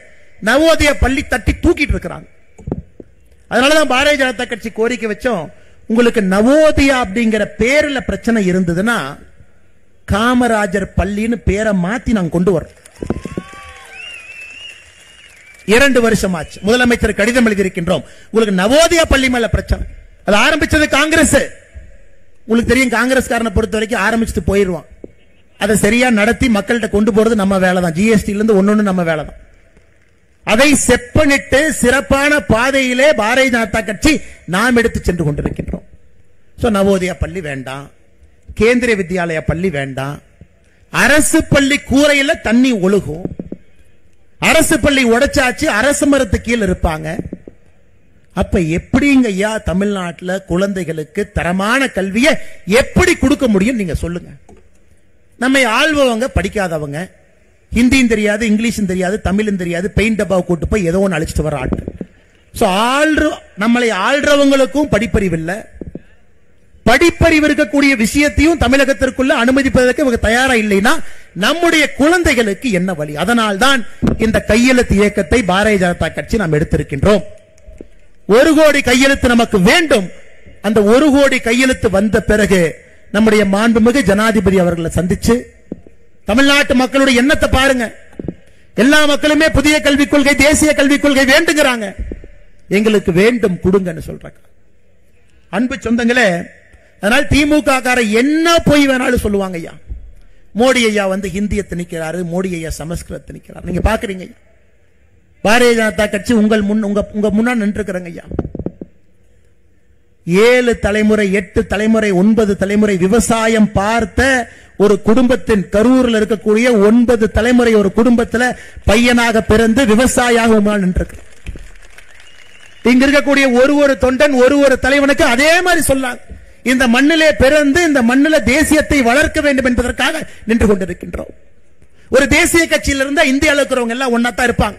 நவோதயா பள்ளி தட்டி தூக்கிட்டு இருக்கிறாங்க. அதனாலதான் பாரதிய ஜனதா கட்சி கோரிக்கை வச்சோம், உங்களுக்கு நவோதயா அப்படிங்கிற பேர்ல பிரச்சனை இருந்ததுன்னா காமராஜர் பள்ளின்னு பேரை மாத்தி நாங்க கொண்டு வரோம். 2 வருஷம் ஆச்சு, முதலமைச்சர் கடிதம் எழுதியிருக்கின்றோம். உங்களுக்கு நவோதயா பள்ளி மேல பிரச்சனை. அது ஆரம்பிச்சது காங்கிரஸ். உங்களுக்கு தெரியும், காங்கிரஸ்காரனை பொறுத்த வரைக்கும் ஆரம்பிச்சுட்டு போயிருவான். அதை சரியா நடத்தி மக்கள்கிட்ட கொண்டு போறது நம்ம வேலை தான். ஜிஎஸ்டி இருந்து ஒன்னொன்னு நம்ம வேலை தான். அதை செப்பனிட்டு சிறப்பான பாதையிலே பாரதிய ஜனதா கட்சி நாம் எடுத்து சென்று கொண்டிருக்கின்றோம். நவோதயா பள்ளி வேண்டாம், கேந்திரிய வித்யாலயா பள்ளி வேண்டாம். அரசு பள்ளி கூரையில தண்ணி ஒழுகும், அரசு பள்ளி உடைச்சாச்சு, அரசு மரத்து கீழ் இருப்பாங்க. அப்ப எப்படிங்க ஐயா தமிழ்நாட்டில் குழந்தைகளுக்கு தரமான கல்வியை எப்படி கொடுக்க முடியும் நீங்க சொல்லுங்க. நம்மை ஆள்பவங்க படிக்காதவங்க, ஹிந்தியும் தெரியாது, இங்கிலீஷும் தெரியாது, தமிழும் தெரியாது, பெயிண்ட் டப்பாவை கூட்டு போய் ஏதோ ஒன்று அழிச்சிட்டு வர ஆட்கள். நம்மளை ஆள்றவங்களுக்கும் படிப்பறிவு இல்லை. படிப்பறிவு இருக்கக்கூடிய விஷயத்தையும் தமிழகத்திற்குள்ள அனுமதிப்பதற்கு இவங்க தயாரா இல்லைன்னா நம்முடைய குழந்தைகளுக்கு என்ன வழி? அதனால்தான் இந்த கையெழுத்து இயக்கத்தை பாரதிய ஜனதா கட்சி நாம் எடுத்திருக்கின்றோம். 1 கோடி கையெழுத்து நமக்கு வேண்டும். அந்த 1 கோடி கையெழுத்து வந்த பிறகு நம்முடைய மாண்புமிகு ஜனாதிபதி அவர்களை சந்திச்சு தமிழ்நாட்டு மக்களுடைய எண்ணத்தை பாருங்க. எல்லா மக்களுமே புதிய கல்விக் கொள்கை, தேசிய கல்விக் கொள்கை வேண்டுங்கிறாங்க. எங்களுக்கு வேண்டும், கொடுங்கன்னு சொல்றாங்க. அன்பு சொந்தங்களே, அதனால் திமுக கார என்ன போய் வேணாலும் சொல்லுவாங்க. ஐயா மோடி ஐயா வந்து ஹிந்தியை திணிக்கிறாரு, மோடி ஐயா சமஸ்கிருதத்தை திணிக்கிறார். நீங்க பாக்குறீங்க, பாரதிய ஜனதா கட்சி உங்க முன்னாடி நின்றுக்கிறங்க. ஐயா 7 தலைமுறை 8 தலைமுறை 9 தலைமுறை விவசாயம் பார்த்த ஒரு குடும்பத்தின், கரூரில் இருக்கக்கூடிய 9 தலைமுறை ஒரு குடும்பத்தில் பையனாக பிறந்து விவசாயியாக முன்னால் நின்றுக்கிறார். இங்க இருக்கக்கூடிய ஒரு தொண்டன் ஒரு தலைவனுக்கு அதே மாதிரி சொல்லாங்க. இந்த மண்ணிலே பிறந்து இந்த மண்ணில் தேசியத்தை வளர்க்க வேண்டும் என்பதற்காக நின்று கொண்டிருக்கின்றோம். ஒரு தேசிய கட்சியில் இருந்தா இந்தியாவில் இருக்கிறவங்க எல்லாம் ஒன்னாத்தான் இருப்பாங்க.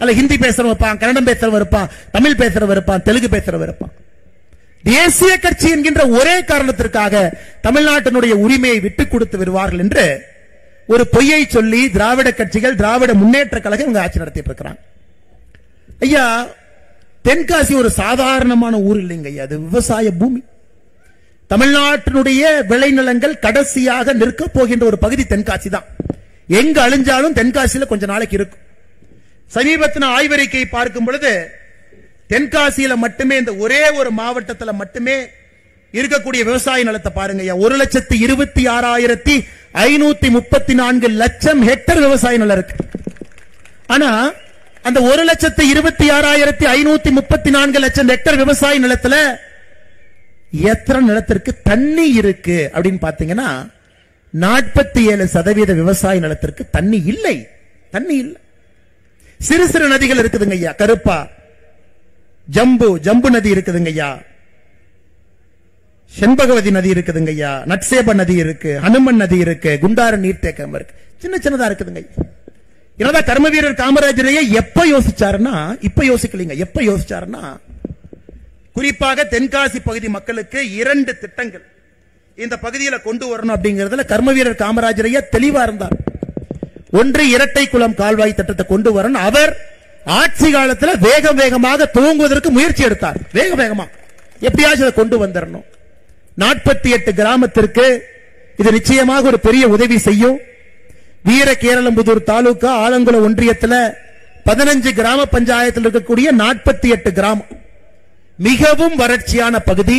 அல்ல ஹிந்தி பேசுறவன் இருப்பான், கன்னடம் பேசுறவன் இருப்பான், தமிழ் பேசுறவன் இருப்பான், தெலுங்கு பேசுறவன் இருப்பான். தேசிய கட்சி என்கின்ற ஒரே காரணத்திற்காக தமிழ்நாட்டினுடைய உரிமையை விட்டுக் கொடுத்து வருவார்கள் என்று ஒரு பொய்யை சொல்லி திராவிட கட்சிகள், திராவிட முன்னேற்ற கழகம் இவங்க ஆட்சி நடத்திட்டு இருக்கிறாங்க. ஐயா தென்காசி ஒரு சாதாரணமான ஊர் இல்லைங்க ஐயா, அது விவசாய பூமி. தமிழ்நாட்டினுடைய விளைநிலங்கள் கடைசியாக நிற்க போகின்ற ஒரு பகுதி தென்காசி தான். எங்க அழிஞ்சாலும் தென்காசியில கொஞ்ச நாளைக்கு இருக்கும். சமீபத்தின ஆய்வறிக்கையை பார்க்கும் பொழுது தென்காசியில மட்டுமே, இந்த ஒரே ஒரு மாவட்டத்தில் மட்டுமே இருக்கக்கூடிய விவசாய நிலத்தை பாருங்க. 1,26,534 லட்சம் ஹெக்டர் விவசாய நிலம் இருக்கு. ஆனா அந்த 1,26,534 லட்சம் ஹெக்டர் விவசாய நிலத்துல எத்தனை நிலத்திற்கு தண்ணி இருக்கு அப்படின்னு பாத்தீங்கன்னா 47% விவசாய நிலத்திற்கு தண்ணி இல்லை. தண்ணி இல்லை. சிறு சிறு நதிகள் இருக்குதுங்க ஐயா. கருப்பா, ஜம்பு நதி இருக்குதுங்க ஐயா, செண்பகவதி நதி இருக்குதுங்க ஐயா, நட்சேப நதி இருக்கு, ஹனுமன் நதி இருக்கு, குண்டாறு நீர்த்தேக்கம் இருக்கு, சின்ன சின்னதா இருக்குதுங்க ஐயா. என்னதான் கர்ம வீரர் காமராஜரையே எப்ப யோசிச்சாருன்னா, இப்ப யோசிக்கலீங்க, எப்ப யோசிச்சாருன்னா, குறிப்பாக தென்காசி பகுதி மக்களுக்கு 2 திட்டங்கள் இந்த பகுதியில கொண்டு வரணும் அப்படிங்கறதுல கர்ம வீரர் காமராஜரையே தெளிவா இருந்தார். ஒன்று இரட்டை குளம் கால்வாய் திட்டத்தை கொண்டு வரணும். அவர் ஆட்சி காலத்தில் வேகமாக துவங்குவதற்கு முயற்சி எடுத்தார். வேகமா எப்படியாச்சும் அதை கொண்டு வந்துடணும். 48 கிராமத்திற்கு இது நிச்சயமாக ஒரு பெரிய உதவி செய்யும். வீர கேரளம்புதூர் தாலுகா ஆலங்குளம் ஒன்றியத்தில் 15 கிராம பஞ்சாயத்தில் இருக்கக்கூடிய 48 கிராமம் மிகவும் வறட்சியான பகுதி.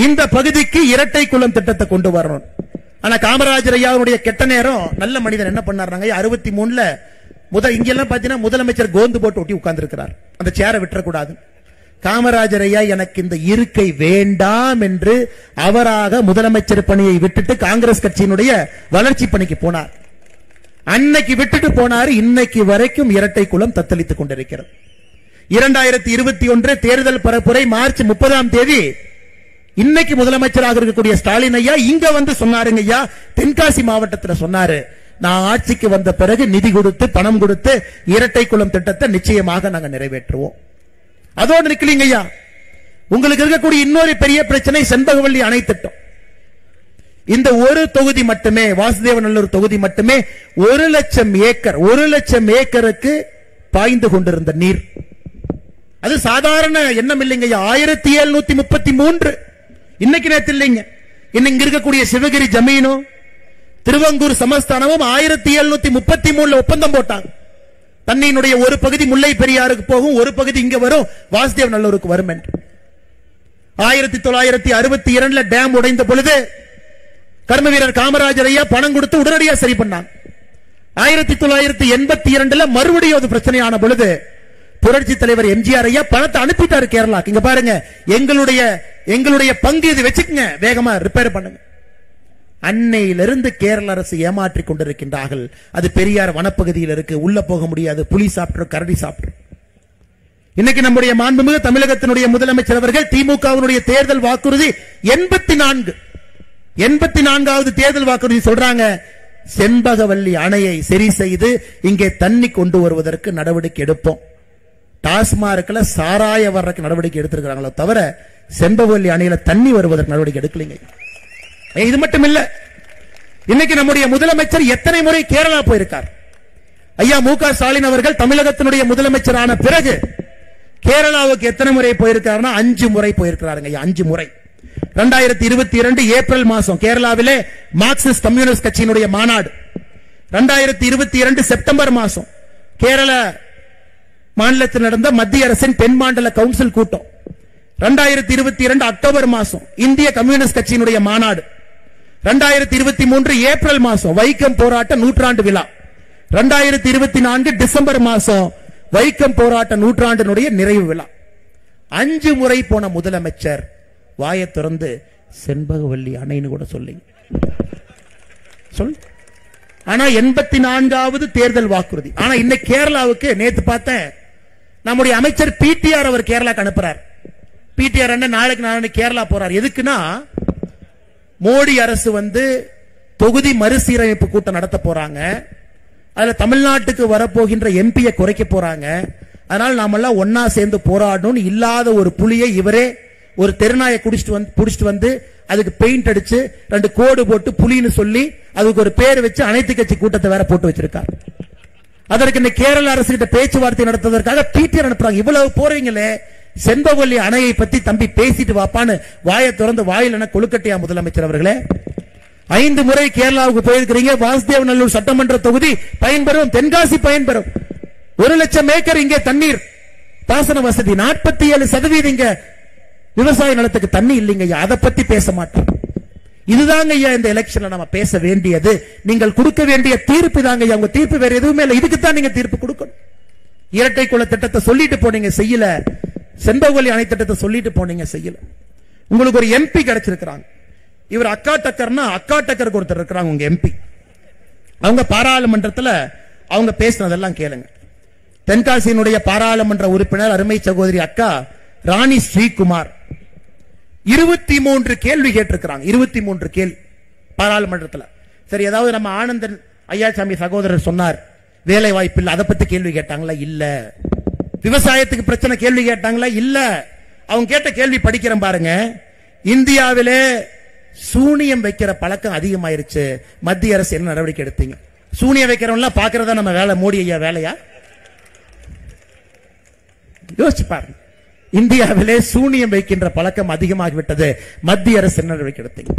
இந்த பகுதிக்கு இரட்டை குளம் திட்டத்தை கொண்டு வரணும். ஆனா காமராஜர் ஐயாவுடைய கெட்ட நேரம், நல்ல மனிதன் என்ன பண்ணாருங்க, 63ல இங்கெல்லாம் பாத்தீங்கன்னா முதலமைச்சர் கோந்து போட்டு ஒட்டி உட்கார்ந்து இருக்கிறார். அந்த சேரை விட்டுறக்கூடாது. காமராஜர் ஐயா எனக்கு இந்த இருக்கை வேண்டாம் என்று அவராக முதலமைச்சர் பணியை விட்டுட்டு காங்கிரஸ் கட்சியினுடைய வளர்ச்சி பணிக்கு போனார். அன்னைக்கு விட்டுட்டு போனாரு. இன்னைக்கு வரைக்கும் இரட்டை குளம் தத்தளித்துக் கொண்டிருக்கிறது. 2021 தேர்தல் பரப்புரை மார்ச் 30ஆம் தேதி இன்னைக்கு முதலமைச்சராக இருக்கக்கூடிய ஸ்டாலின் ஐயா இங்க வந்து சொன்னாருங்க ஐயா, தென்காசி மாவட்டத்தில் சொன்னாரு, நான் ஆட்சிக்கு வந்த பிறகு நிதி கொடுத்து பணம் கொடுத்து இரட்டை குளம் திட்டத்தை நிச்சயமாக நாங்க நிறைவேற்றுவோம். அதோடு நிக்கலீங்க ஐயா, உங்களுக்கு இருக்கக்கூடிய இன்னொரு பெரிய பிரச்சனை செண்பகவல்லி அணை திட்டம். இந்த ஒரு தொகுதி மட்டுமே, வாசுதேவநல்லூர் தொகுதி மட்டுமே 1,00,000 ஏக்கருக்கு பாய்ந்து கொண்டிருந்த நீர். அது சாதாரண எண்ணம் இல்லைங்க ஐயா. 1733 இன்னைக்கு நேத்து இல்லைங்க. இன்னைக்கு இருக்கக்கூடிய சிவகிரி ஜமீனும் திருவங்கூர் சமஸ்தானமும் 1733 ஒப்பந்தம் போட்டாங்க. தண்ணியினுடைய ஒரு பகுதி முல்லை பெரியாருக்கு போகும், ஒரு பகுதி இங்க வரும், வாசுதேவ் நல்லூருக்கு வரும் என்று. 1962 டேம் உடைந்த பொழுது கர்ம வீரர் காமராஜர் ஐயா பணம் கொடுத்து உடனடியாக சரி பண்ணாங்க. 1982 மறுபடியும் அது பிரச்சனையான பொழுது புரட்சி தலைவர் எம்ஜிஆர் ஐயா பணத்தை அனுப்பிட்டாரு கேரளாக்கு. இங்க பாருங்க, எங்களுடைய பங்கு இது வச்சுக்கங்க, வேகமா ரிப்பேர் பண்ணுங்க. அன்னையிலிருந்து கேரள அரசு ஏமாற்றிக் கொண்டிருக்கின்றார்கள். அது பெரியார் வனப்பகுதியில் இருக்கு, உள்ள போக முடியாது, புலி சாப்பிட்டு கரடி சாப்பிட்டு. இன்னைக்கு நம்முடைய மாண்புமிகு தமிழகத்தினுடைய முதலமைச்சர் அவர்கள் திமுகவினுடைய தேர்தல் வாக்குறுதி 84வது தேர்தல் வாக்குறுதி சொல்றாங்க, செண்பகவல்லி அணையை சரி செய்து இங்கே தண்ணி கொண்டு வருவதற்கு நடவடிக்கை எடுப்போம். டாஸ்மார்க்ல சாராய வர்றதுக்கு நடவடிக்கை எடுத்திருக்கிறாங்களோ தவிர செண்பகவல்லி அணையில தண்ணி வருவதற்கு நடவடிக்கை எடுக்கலைங்க. இது மட்டும் இல்ல, இன்னைக்கு நம்முடைய முதலமைச்சர் எத்தனை முறை கேரளா போயிருக்கார். ஐயா மு.க. ஸ்டாலின் அவர்கள் தமிழகத்தினுடைய முதலமைச்சரான பிறகு கேரளாவுக்கு எத்தனை முறை போயிருக்காருன்னா 5 முறை போயிருக்கிறாருங்க. 5 முறை. 2022 ஏப்ரல் மாசம் கேரளாவிலே மார்க்சிஸ்ட் கம்யூனிஸ்ட் கட்சியினுடைய மாநாடு. 2022 செப்டம்பர் மாசம் கேரள மாநிலத்தில் நடந்த மத்திய அரசின் தென் மாநில கவுன்சில் கூட்டம். 2022 அக்டோபர் மாசம் இந்திய கம்யூனிஸ்ட் கட்சியினுடைய மாநாடு. 2023 ஏப்ரல் மாசம் வைக்கம் போராட்ட நூற்றாண்டு விழா. 2024 டிசம்பர் மாசம் வைக்கம் போராட்ட நூற்றாண்டினுடைய நிறைவு விழா. 5 முறை போன முதலமைச்சர் வாயை திறந்து செண்பகவல்லி அணைன்னு கூட சொல்லி சொல். ஆனா 84வது தேர்தல் வாக்குறுதி. ஆனா இன்னைக்கு கேரளாவுக்கு நேத்து பார்த்தேன், நம்முடைய அமைச்சர் பிடிஆர் அவர் கேரளாக்கு அனுப்புறார். பிடிஆர் என்ன நாளைக்கு கேரளா போறார். எதுக்குன்னா மோடி அரசு தொகுதி மறுசீரமைப்பு கூட்டம் நடத்த போறாங்க. அதுல தமிழ்நாட்டுக்கு வரப்போகின்ற எம்பியை குறைக்க போறாங்க. அதனால நாமெல்லாம் ஒன்னா சேர்ந்து போராடணும். இல்லாத ஒரு புலியை இவரே ஒரு தெருநாயை புடிச்சிட்டு வந்து அதுக்கு பெயிண்ட் அடிச்சு 2 கோடு போட்டு புலின்னு சொல்லி அதுக்கு ஒரு பேர் வச்சு அனைத்து கட்சி கூட்டத்தை வேற போட்டு வச்சிருக்கார். அதற்கு இந்த கேரள அரசு கிட்ட பேச்சுவார்த்தை நடத்துவதற்காக பிடிஆர் அனுப்புறாங்க. இவ்வளவு போறீங்களே, செண்பகவல்லி அணையை பத்தி தம்பி பேசிட்டு வாப்பான்னு வாயை திறந்து வாயில கொழுக்கட்டையா முதலமைச்சர் அவர்களே. 5 முறை கேரளாவுக்கு போயிருக்கிறீங்க. வாசுதேவநல்லூர் சட்டமன்ற தொகுதி பயன்பெறும், தென்காசி பயன்பெறும். 1 லட்சம் ஏக்கர் இங்கே தண்ணீர் பாசன வசதி, 47% இங்க விவசாய நிலத்துக்கு தண்ணி இல்லைங்க. அதை பத்தி பேச மாட்டோம். இதுதாங்க ஐயா இந்த எலெக்ஷன்ல நம்ம பேச வேண்டியது. நீங்கள் கொடுக்க வேண்டிய தீர்ப்பு தாங்க ஐயா. உங்க தீர்ப்பு வேற எதுவுமே இல்லை. இதுக்கு தான் நீங்க தீர்ப்பு கொடுக்கணும். இரட்டை குல திட்டத்தை சொல்லிட்டு போனீங்க, செய்யல. செண்பகவல்லி அணை திட்டத்தை சொல்லிட்டு போனீங்க, செய்யல. உங்களுக்கு ஒரு எம்பி கிடைச்சிருக்காங்க. இவர் அக்கா டக்கருக்கு ஒருத்தர் இருக்கிறாங்க உங்க எம்பி. அவங்க பாராளுமன்றத்தில் அவங்க பேசினதெல்லாம் கேளுங்க. தென்காசியினுடைய பாராளுமன்ற உறுப்பினர் அருமை சகோதரி அக்கா ராணி ஸ்ரீகுமார் 23 கேள்வி கேட்டிருக்கிறாங்க. 23 கேள்வி பாராளுமன்றத்தில். சரி, ஏதாவது நம்ம ஆனந்தன் ஐயாசாமி சகோதரர் சொன்னார் வேலை வாய்ப்பு இல்ல, அதை பத்தி கேள்வி கேட்டாங்களா? இல்ல. விவசாயத்துக்கு பிரச்சனை கேள்வி கேட்டாங்களா? இல்ல. அவங்க கேட்ட கேள்வி படிக்கிறேன் பாருங்க. இந்தியாவிலே சூனியம் வைக்கிற பழக்கம் அதிகமாயிருச்சு, மத்திய அரசு என்ன நடவடிக்கை எடுத்தீங்க? சூனியம் வைக்கிறவங்க பாக்குறதா நம்ம வேலை, மோடி ஐயா வேலையா? யோசிச்சு பாருங்க. இந்தியாவிலே சூனியம் வைக்கின்ற பழக்கம் அதிகமாகிவிட்டது, மத்திய அரசு என்ன நடவடிக்கை எடுத்தீங்க?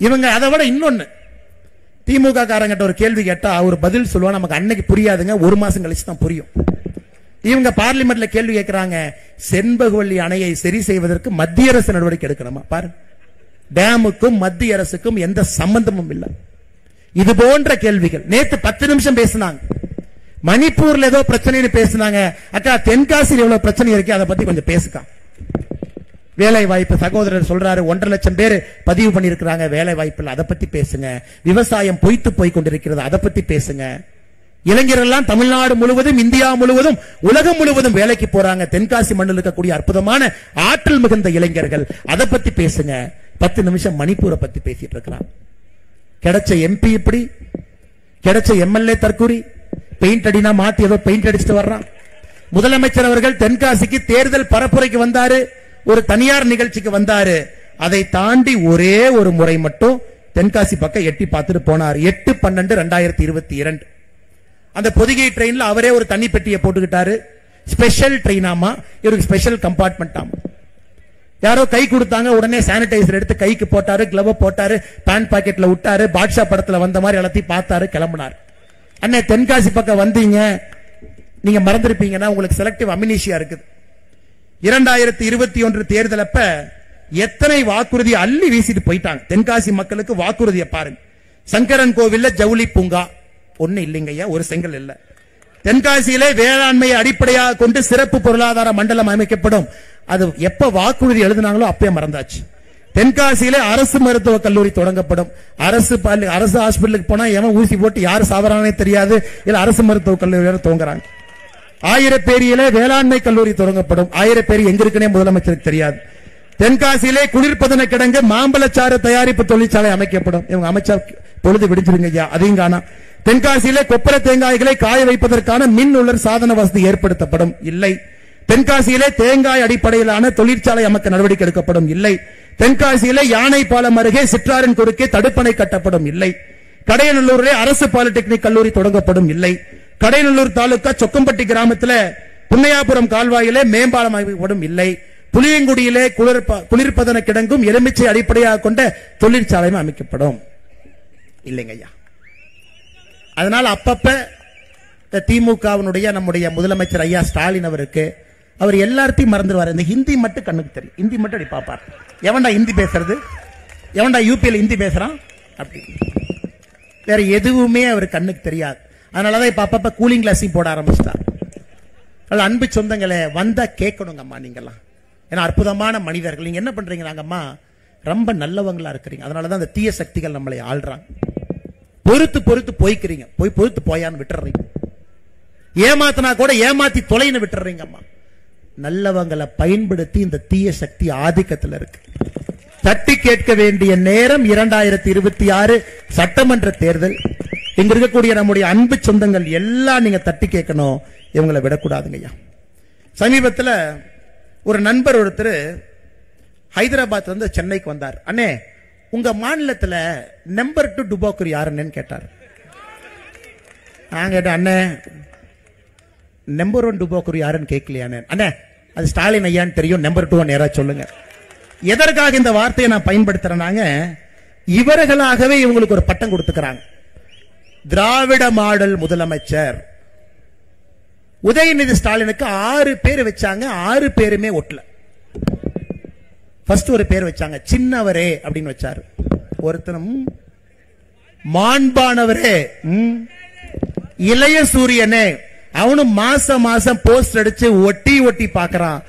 இவங்க அதை விட இன்னொன்னு, திமுக காரங்கிட்ட ஒரு கேள்வி கேட்டா ஒரு பதில் சொல்லுவா, நமக்கு அன்னைக்கு புரியாதுங்க, 1 மாசம் கழிச்சு தான் புரியும். இவங்க பார்லிமெண்ட்ல கேள்வி கேட்கிறாங்க, செண்பகவல்லி அணையை சரி செய்வதற்கு மத்திய அரசு நடவடிக்கை எடுக்கணுமா? பாருங்க, டேமுக்கும் மத்திய அரசுக்கும் எந்த சம்பந்தமும் இல்லை. இது போன்ற கேள்விகள். நேத்து 10 நிமிஷம் பேசினாங்க. மணிப்பூர்ல ஏதோ பிரச்சனை பேசினாங்க. அக்கா தென்காசியில் எவ்வளவு பிரச்சனை இருக்கு, அதை பத்தி கொஞ்சம் பேசுக்கா. வேலை வாய்ப்பு சகோதரர் சொல்றாரு 1.5 லட்சம் பேர் பதிவு பண்ணிருக்கிறாங்க, வேலை வாய்ப்பு, அதை பத்தி பேசுங்க. விவசாயம் பொய்த்து போய் கொண்டிருக்கிறது, அதை பத்தி பேசுங்க. இளைஞர்கள் தமிழ்நாடு முழுவதும், இந்தியா முழுவதும், உலகம் முழுவதும் வேலைக்கு போறாங்க. தென்காசி மண்ணில் இருக்கக்கூடிய அற்புதமான ஆற்றல் மிகுந்த இளைஞர்கள், அதை பத்தி பேசுங்க. 10 நிமிஷம் மணிப்பூரை பத்தி பேசிட்டு இருக்கிறான். கிடைச்ச எம்பி இப்படி, கிடைச்ச எம்எல்ஏ தற்கூரி, பெயிண்ட் அடினா மாத்தி ஏதோ பெயிண்ட் அடிச்சுட்டு வர்றான். முதலமைச்சர் அவர்கள் தென்காசிக்கு தேர்தல் பரப்புரைக்கு வந்தாரு, ஒரு தனியார் நிகழ்ச்சிக்கு வந்தாரு. அதை தாண்டி ஒரே ஒரு முறை மட்டும் தென்காசி பக்கம் எட்டி பார்த்துட்டு போனார். 8/12/2022 அந்த பொதிகை ட்ரெயின்ல அவரே ஒரு தனி பெட்டியை போட்டுக்கிட்டாரு. ஸ்பெஷல் ட்ரெயின் ஆமா, இவருக்கு ஸ்பெஷல் கம்பார்ட்மெண்ட் ஆமா. யாரோ கை கொடுத்தாங்க, உடனே சானிடைசர் எடுத்து கைக்கு போட்டாரு, கிளவ் போட்டாரு, பேண்ட் பாக்கெட்ல விட்டாரு, பாட்ஷா படத்துல வந்த மாதிரி எல்லாத்தையும் பார்த்தாரு, கிளம்பினார். அண்ணே தென்காசி பக்கம் வந்தீங்க, நீங்க மறந்திருப்பீங்கன்னா உங்களுக்கு செலக்டிவ் அமினிஷியா இருக்குது. 2021 தேர்தல் அப்ப எத்தனை வாக்குறுதி அள்ளி வீசிட்டு போயிட்டாங்க. தென்காசி மக்களுக்கு வாக்குறுதியை பாருங்க. சங்கரன் கோவில்ல ஜவுளி பூங்கா ஒண்ணு இல்லைங்கய்யா, ஒரு செங்கல் இல்ல. தென்காசியிலே வேளாண்மையை அடிப்படையாக கொண்டு சிறப்பு பொருளாதார மண்டலம் அமைக்கப்படும். அது எப்ப வாக்குறுதி எழுதினாங்களோ அப்பயே மறந்தாச்சு. தென்காசியிலே அரசு மருத்துவக் கல்லூரி தொடங்கப்படும். அரசு ஹாஸ்பிட்டலுக்கு போனா எவன் ஊசி போட்டு யாரு சாவறானே தெரியாது, இல்ல அரசு மருத்துவக் கல்லூரி துவங்குறாங்க. ஆயிரப்பேரியிலே வேளாண்மை கல்லூரி தொடங்கப்படும். ஆயிரப்பேரி எங்க இருக்குன்னே முதலமைச்சருக்கு தெரியாது. தென்காசியிலே குளிர்பதன கிடங்கு மாம்பழச்சாறு தயாரிப்பு தொழிற்சாலை அமைக்கப்படும். இவங்க அமைச்சா பொழுது விடிஞ்சிருங்க ஐயா, அதையும் காணா. தென்காசியிலே கொப்பரை தேங்காய்களை காய வைப்பதற்கான மின் உலர் சாதன வசதி ஏற்படுத்தப்படும். இல்லை. தென்காசியிலே தேங்காய் அடிப்படையிலான தொழிற்சாலை அமைக்க நடவடிக்கை எடுக்கப்படும். இல்லை. தென்காசியிலே யானை பாலம் அருகே சிற்றாரின் குறுக்கே தடுப்பணை கட்டப்படும். இல்லை. கடையநல்லூரிலே அரசு பாலிடெக்னிக் கல்லூரி தொடங்கப்படும். இல்லை. கடையநல்லூர் தாலுகா சொக்கம்பட்டி கிராமத்தில் புன்னையாபுரம் கால்வாயிலே மேம்பாலம் அமைக்கப்படும். இல்லை. புளியங்குடியிலே குளிர்பதன கிடங்கும் எலுமிச்சை அடிப்படையாக கொண்ட தொழிற்சாலையும் அமைக்கப்படும். இல்லைங்க ஐயா. அதனால அப்பப்ப திமுகவினுடைய நம்முடைய முதலமைச்சர் ஐயா ஸ்டாலின் அவருக்கு அவர் எல்லாத்தையும் மறந்துடுவார். இந்த ஹிந்தி மட்டும் கண்ணுக்கு தெரியும். ஹிந்தி மட்டும் அப்படி பார்ப்பார். எவன்டா ஹிந்தி பேசுறது, எவன்டா யூபியில் ஹிந்தி பேசுறான் அப்படி. வேற எதுவுமே அவர் கண்ணுக்கு தெரியாது. அதனாலதான் இப்ப அப்பப்ப கூலிங் கிளாஸையும் போட ஆரம்பிச்சிட்டார். அன்பு சொந்தங்களை வந்தா கேட்கணுங்கம்மா, நீங்கெல்லாம் ஏன்னா அற்புதமான மனிதர்கள். நீங்க என்ன பண்றீங்க, நாங்கம்மா ரொம்ப நல்லவங்களா இருக்கிறீங்க. அதனாலதான் அந்த தீய சக்திகள் நம்மளை ஆள்றாங்க. பொறுத்து பொறுத்து போய்க்கிறீங்க, போய் பொறுத்து போயான்னு விட்டுறீங்க. ஏமாத்தினா கூட ஏமாத்தி தொலைன்னு விட்டுறீங்கம்மா. நல்லவங்களை பயன்படுத்தி இந்த தீய சக்தி ஆதிக்கத்தில் இருக்கு. தட்டி கேட்க வேண்டிய நேரம் 2026 சட்டமன்ற தேர்தல். இங்க இருக்கக்கூடிய நம்முடைய அன்பு சொந்தங்கள் எல்லாம் நீங்க தட்டி கேட்கணும், இவங்களை விடக்கூடாதுங்க ஐயா. சமீபத்தில் ஒரு நண்பர் ஒருத்தர் ஹைதராபாத் வந்து சென்னைக்கு வந்தார். அண்ணே, உங்க மாநிலத்தில் நம்பர் 2 டுபாக்கூர் யாருன்னு கேட்டார். நான் கேட்டேன், அண்ணே நம்பர் 1 டுபாக்கூர் யாருன்னு கேட்கலையானே. அண்ணே அது ஸ்டாலின் ஐயான்னு தெரியும், நம்பர் 2 நேரா சொல்லுங்க. எதற்காக இந்த வார்த்தையை நான் பயன்படுத்துறேனாங்க, இவர்களாகவே இவங்களுக்கு ஒரு பட்டம் கொடுத்துக்கிறாங்க. திராவிட மாடல் முதலமைச்சர். உதயநிதி ஸ்டாலினுக்கு 6 பேர் வச்சாங்க, 6 பேருமே ஒட்டல. ஃபர்ஸ்ட் ஒரு பேர் வச்சாங்க, சின்னவரே அப்படின்னு வச்சாரு. ஒருத்தனும் மாண்பானவரே, இளைய சூரியனே, அவனும் மாசம் மாசம் போஸ்ட் அடிச்சு ஒட்டி ஒட்டி பாக்குறான்.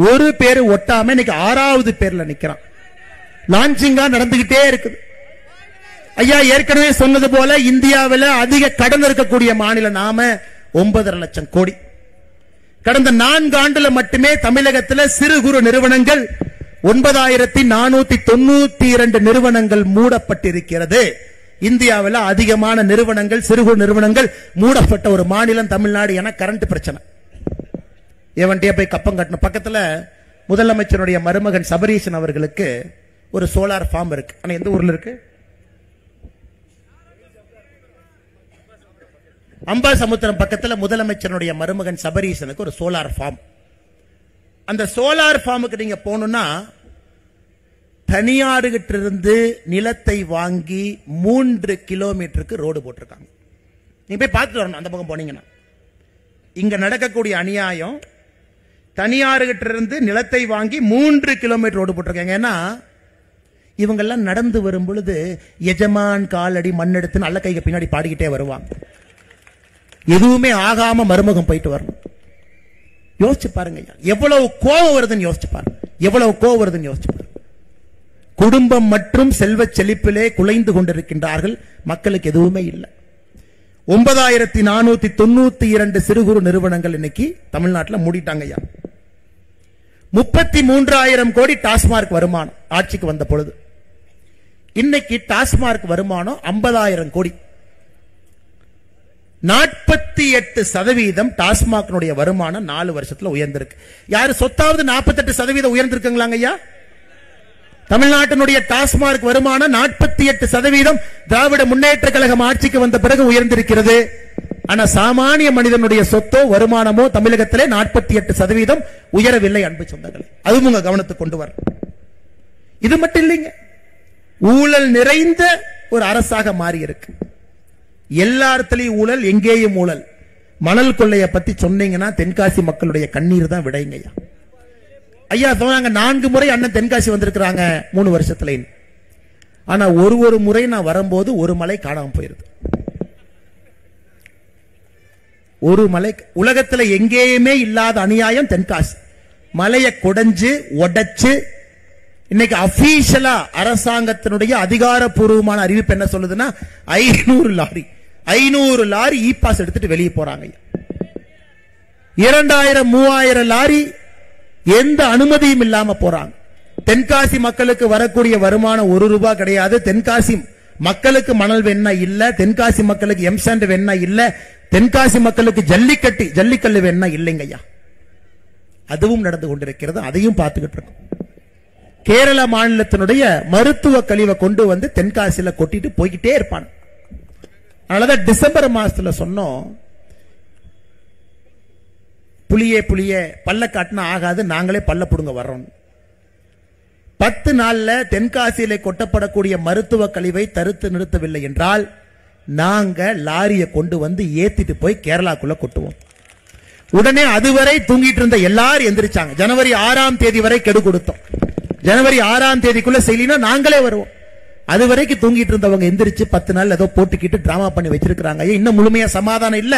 ஒரு பேரு ஒட்டாம இன்னைக்கு 6வது பேர்ல நிக்கிறான். லான்ச்சிங்கா நடந்துகிட்டே இருக்குது. ஐயா ஏற்கனவே சொன்னது போல இந்தியாவில் அதிக கடன் இருக்கக்கூடிய மாநிலம் நாம 9.5 லட்சம் கோடி. கடந்த 4 ஆண்டுல மட்டுமே தமிழகத்தில் சிறு குறு நிறுவனங்கள் 9492 நிறுவனங்கள் மூடப்பட்டிருக்கிறது. இந்தியாவில் அதிகமான நிறுவனங்கள், சிறு குறு நிறுவனங்கள் மூடப்பட்ட ஒரு மாநிலம் தமிழ்நாடு. என கரண்ட் பிரச்சனை, எவன்டே போய் கப்பம் கட்டணும். பக்கத்துல முதலமைச்சருடைய மருமகன் சபரீசன் அவர்களுக்கு ஒரு சோலார் ஃபார்ம் இருக்கு. ஆனா எந்த ஊர்ல இருக்கு? அம்பாசமுத்திரம் பக்கத்துல முதலமைச்சருடைய மருமகன் சபரீசனுக்கு ஒரு சோலார் ஃபார்ம். அந்த சோலார் ஃபார்முக்கு நீங்க போகணும்னா தனியார்கிட்ட இருந்து நிலத்தை வாங்கி 3 கிலோமீட்டருக்கு ரோடு போட்டிருக்காங்க. நீங்க போய் பார்த்துட்டு வரணும். அந்த பக்கம் போனீங்கன்னா இங்க நடக்கக்கூடிய அநியாயம், தனியார்கிட்ட இருந்து நிலத்தை வாங்கி 3 கிலோமீட்டர் ரோடு போட்டிருக்காங்க. ஏன்னா இவங்கெல்லாம் நடந்து வரும் பொழுது எஜமான் காலடி மண்ணெடுத்து நல்ல கைக்கு பின்னாடி பாடிக்கிட்டே வருவாங்க. எதுவுமே ஆகாம மருமகம் போயிட்டு வரணும். யோசிச்சு பாருங்க, எவ்வளவு கோபம் வருதுன்னு யோசிச்சு பாருங்க, எவ்வளவு கோபம் வருதுன்னு யோசிச்சு பாருங்க. குடும்பம் மற்றும் செல்வ செழிப்பிலே குலைந்து கொண்டிருக்கின்றார்கள். மக்களுக்கு எதுவுமே இல்லை. 9492 சிறு குறு நிறுவனங்கள் இன்னைக்கு தமிழ்நாட்டில் மூடிட்டாங்க ஐயா. 33,000 கோடி டாஸ்மார்க் வருமானம் ஆட்சிக்கு வந்த பொழுது. இன்னைக்கு டாஸ்மார்க் வருமானம் 50,000 கோடி. 48% டாஸ்மாக் வருமானம் 4 வருஷத்துல உயர்ந்திருக்கு. யாரு சொத்தாவது 48% உயர்ந்திருக்குங்களாங்க ஐயா? தமிழ்நாட்டினுடைய டாஸ்மார்க் வருமானம் 48% திராவிட முன்னேற்ற கழகம் ஆட்சிக்கு வந்த பிறகு உயர்ந்திருக்கிறது. ஆனா சாமானிய மனிதனுடைய சொத்தோ வருமானமோ தமிழகத்திலே 48% உயரவில்லை. அன்பு சொந்தங்கள், அதுவும் உங்க கவனத்துக்கு கொண்டு வர. இது மட்டும் இல்லைங்க, ஊழல் நிறைந்த ஒரு அரசாக மாறி இருக்கு. எல்லா இடத்துலயும் ஊழல், எங்கேயும் ஊழல். மணல் கொள்ளைய பத்தி சொன்னீங்கன்னா தென்காசி மக்களுடைய கண்ணீர் தான் விடைங்க ஐயா. ஐயா சொன்னாங்க 4 முறை அண்ணன் தென்காசி வந்திருக்கிறாங்க 3 வருஷத்துல. ஆனா ஒரு முறை நான் வரும்போது ஒரு மலை காணாம போயிருது. ஒரு மலை, உலகத்துல எங்கேயுமே இல்லாத அநியாயம் தென்காசி. மலையை குடைஞ்சு உடைச்சு இன்னைக்கு அபிஷியலா அரசாங்கத்தினுடைய அதிகாரப்பூர்வமான அறிவிப்பு என்ன சொல்லுதுன்னா 500 லாரி இ பாஸ் எடுத்துட்டு வெளியே போறாங்க. 2000-3000 லாரி எந்த அனுமதியும் இல்லாம போறாங்க. தென்காசி மக்களுக்கு வரக்கூடிய வருமானம் 1 ரூபாய் கிடையாது. தென்காசி மக்களுக்கு மணல் வேணா இல்ல, தென்காசி மக்களுக்கு எம்சாண்ட் வேணா இல்ல, தென்காசி மக்களுக்கு ஜல்லிக்கல்லு வேணா இல்லைங்க ஐயா. அதுவும் நடந்து கொண்டிருக்கிறது, அதையும் பார்த்துக்கிட்டு இருக்கோம். கேரள மாநிலத்தினுடைய மருத்துவ கழிவை கொண்டு வந்து தென்காசியில கொட்டிட்டு போய்கிட்டே இருப்பான். அதனாலதான் டிசம்பர் மாசத்துல சொன்னோம், புளியே பல்ல காட்டினா ஆகாது, நாங்களே பல்ல புடுங்க வர்றோம். 10 நாள்ல தென்காசியிலே கொட்டப்படக்கூடிய மருத்துவ கழிவை தடுத்து நிறுத்தவில்லை என்றால் நாங்க லாரியை கொண்டு வந்து ஏத்திட்டு போய் கேரளாக்குள்ள கொட்டுவோம். உடனே அதுவரை தூங்கிட்டு இருந்த எல்லாரும் எந்திரிச்சாங்க. ஜனவரி 6ஆம் தேதி வரை கெடு கொடுத்தோம். ஜனவரி 6ஆம் தேதிக்குள்ள செய்யலினா நாங்களே வருவோம். அது வரைக்கும் தூங்கிட்டு இருந்தவங்க எந்திரிச்சு 10 நாள் ஏதோ போட்டுக்கிட்டு டிராமா பண்ணி வச்சிருக்காங்க. இன்னும் முழுமையா சமாதானம் இல்ல.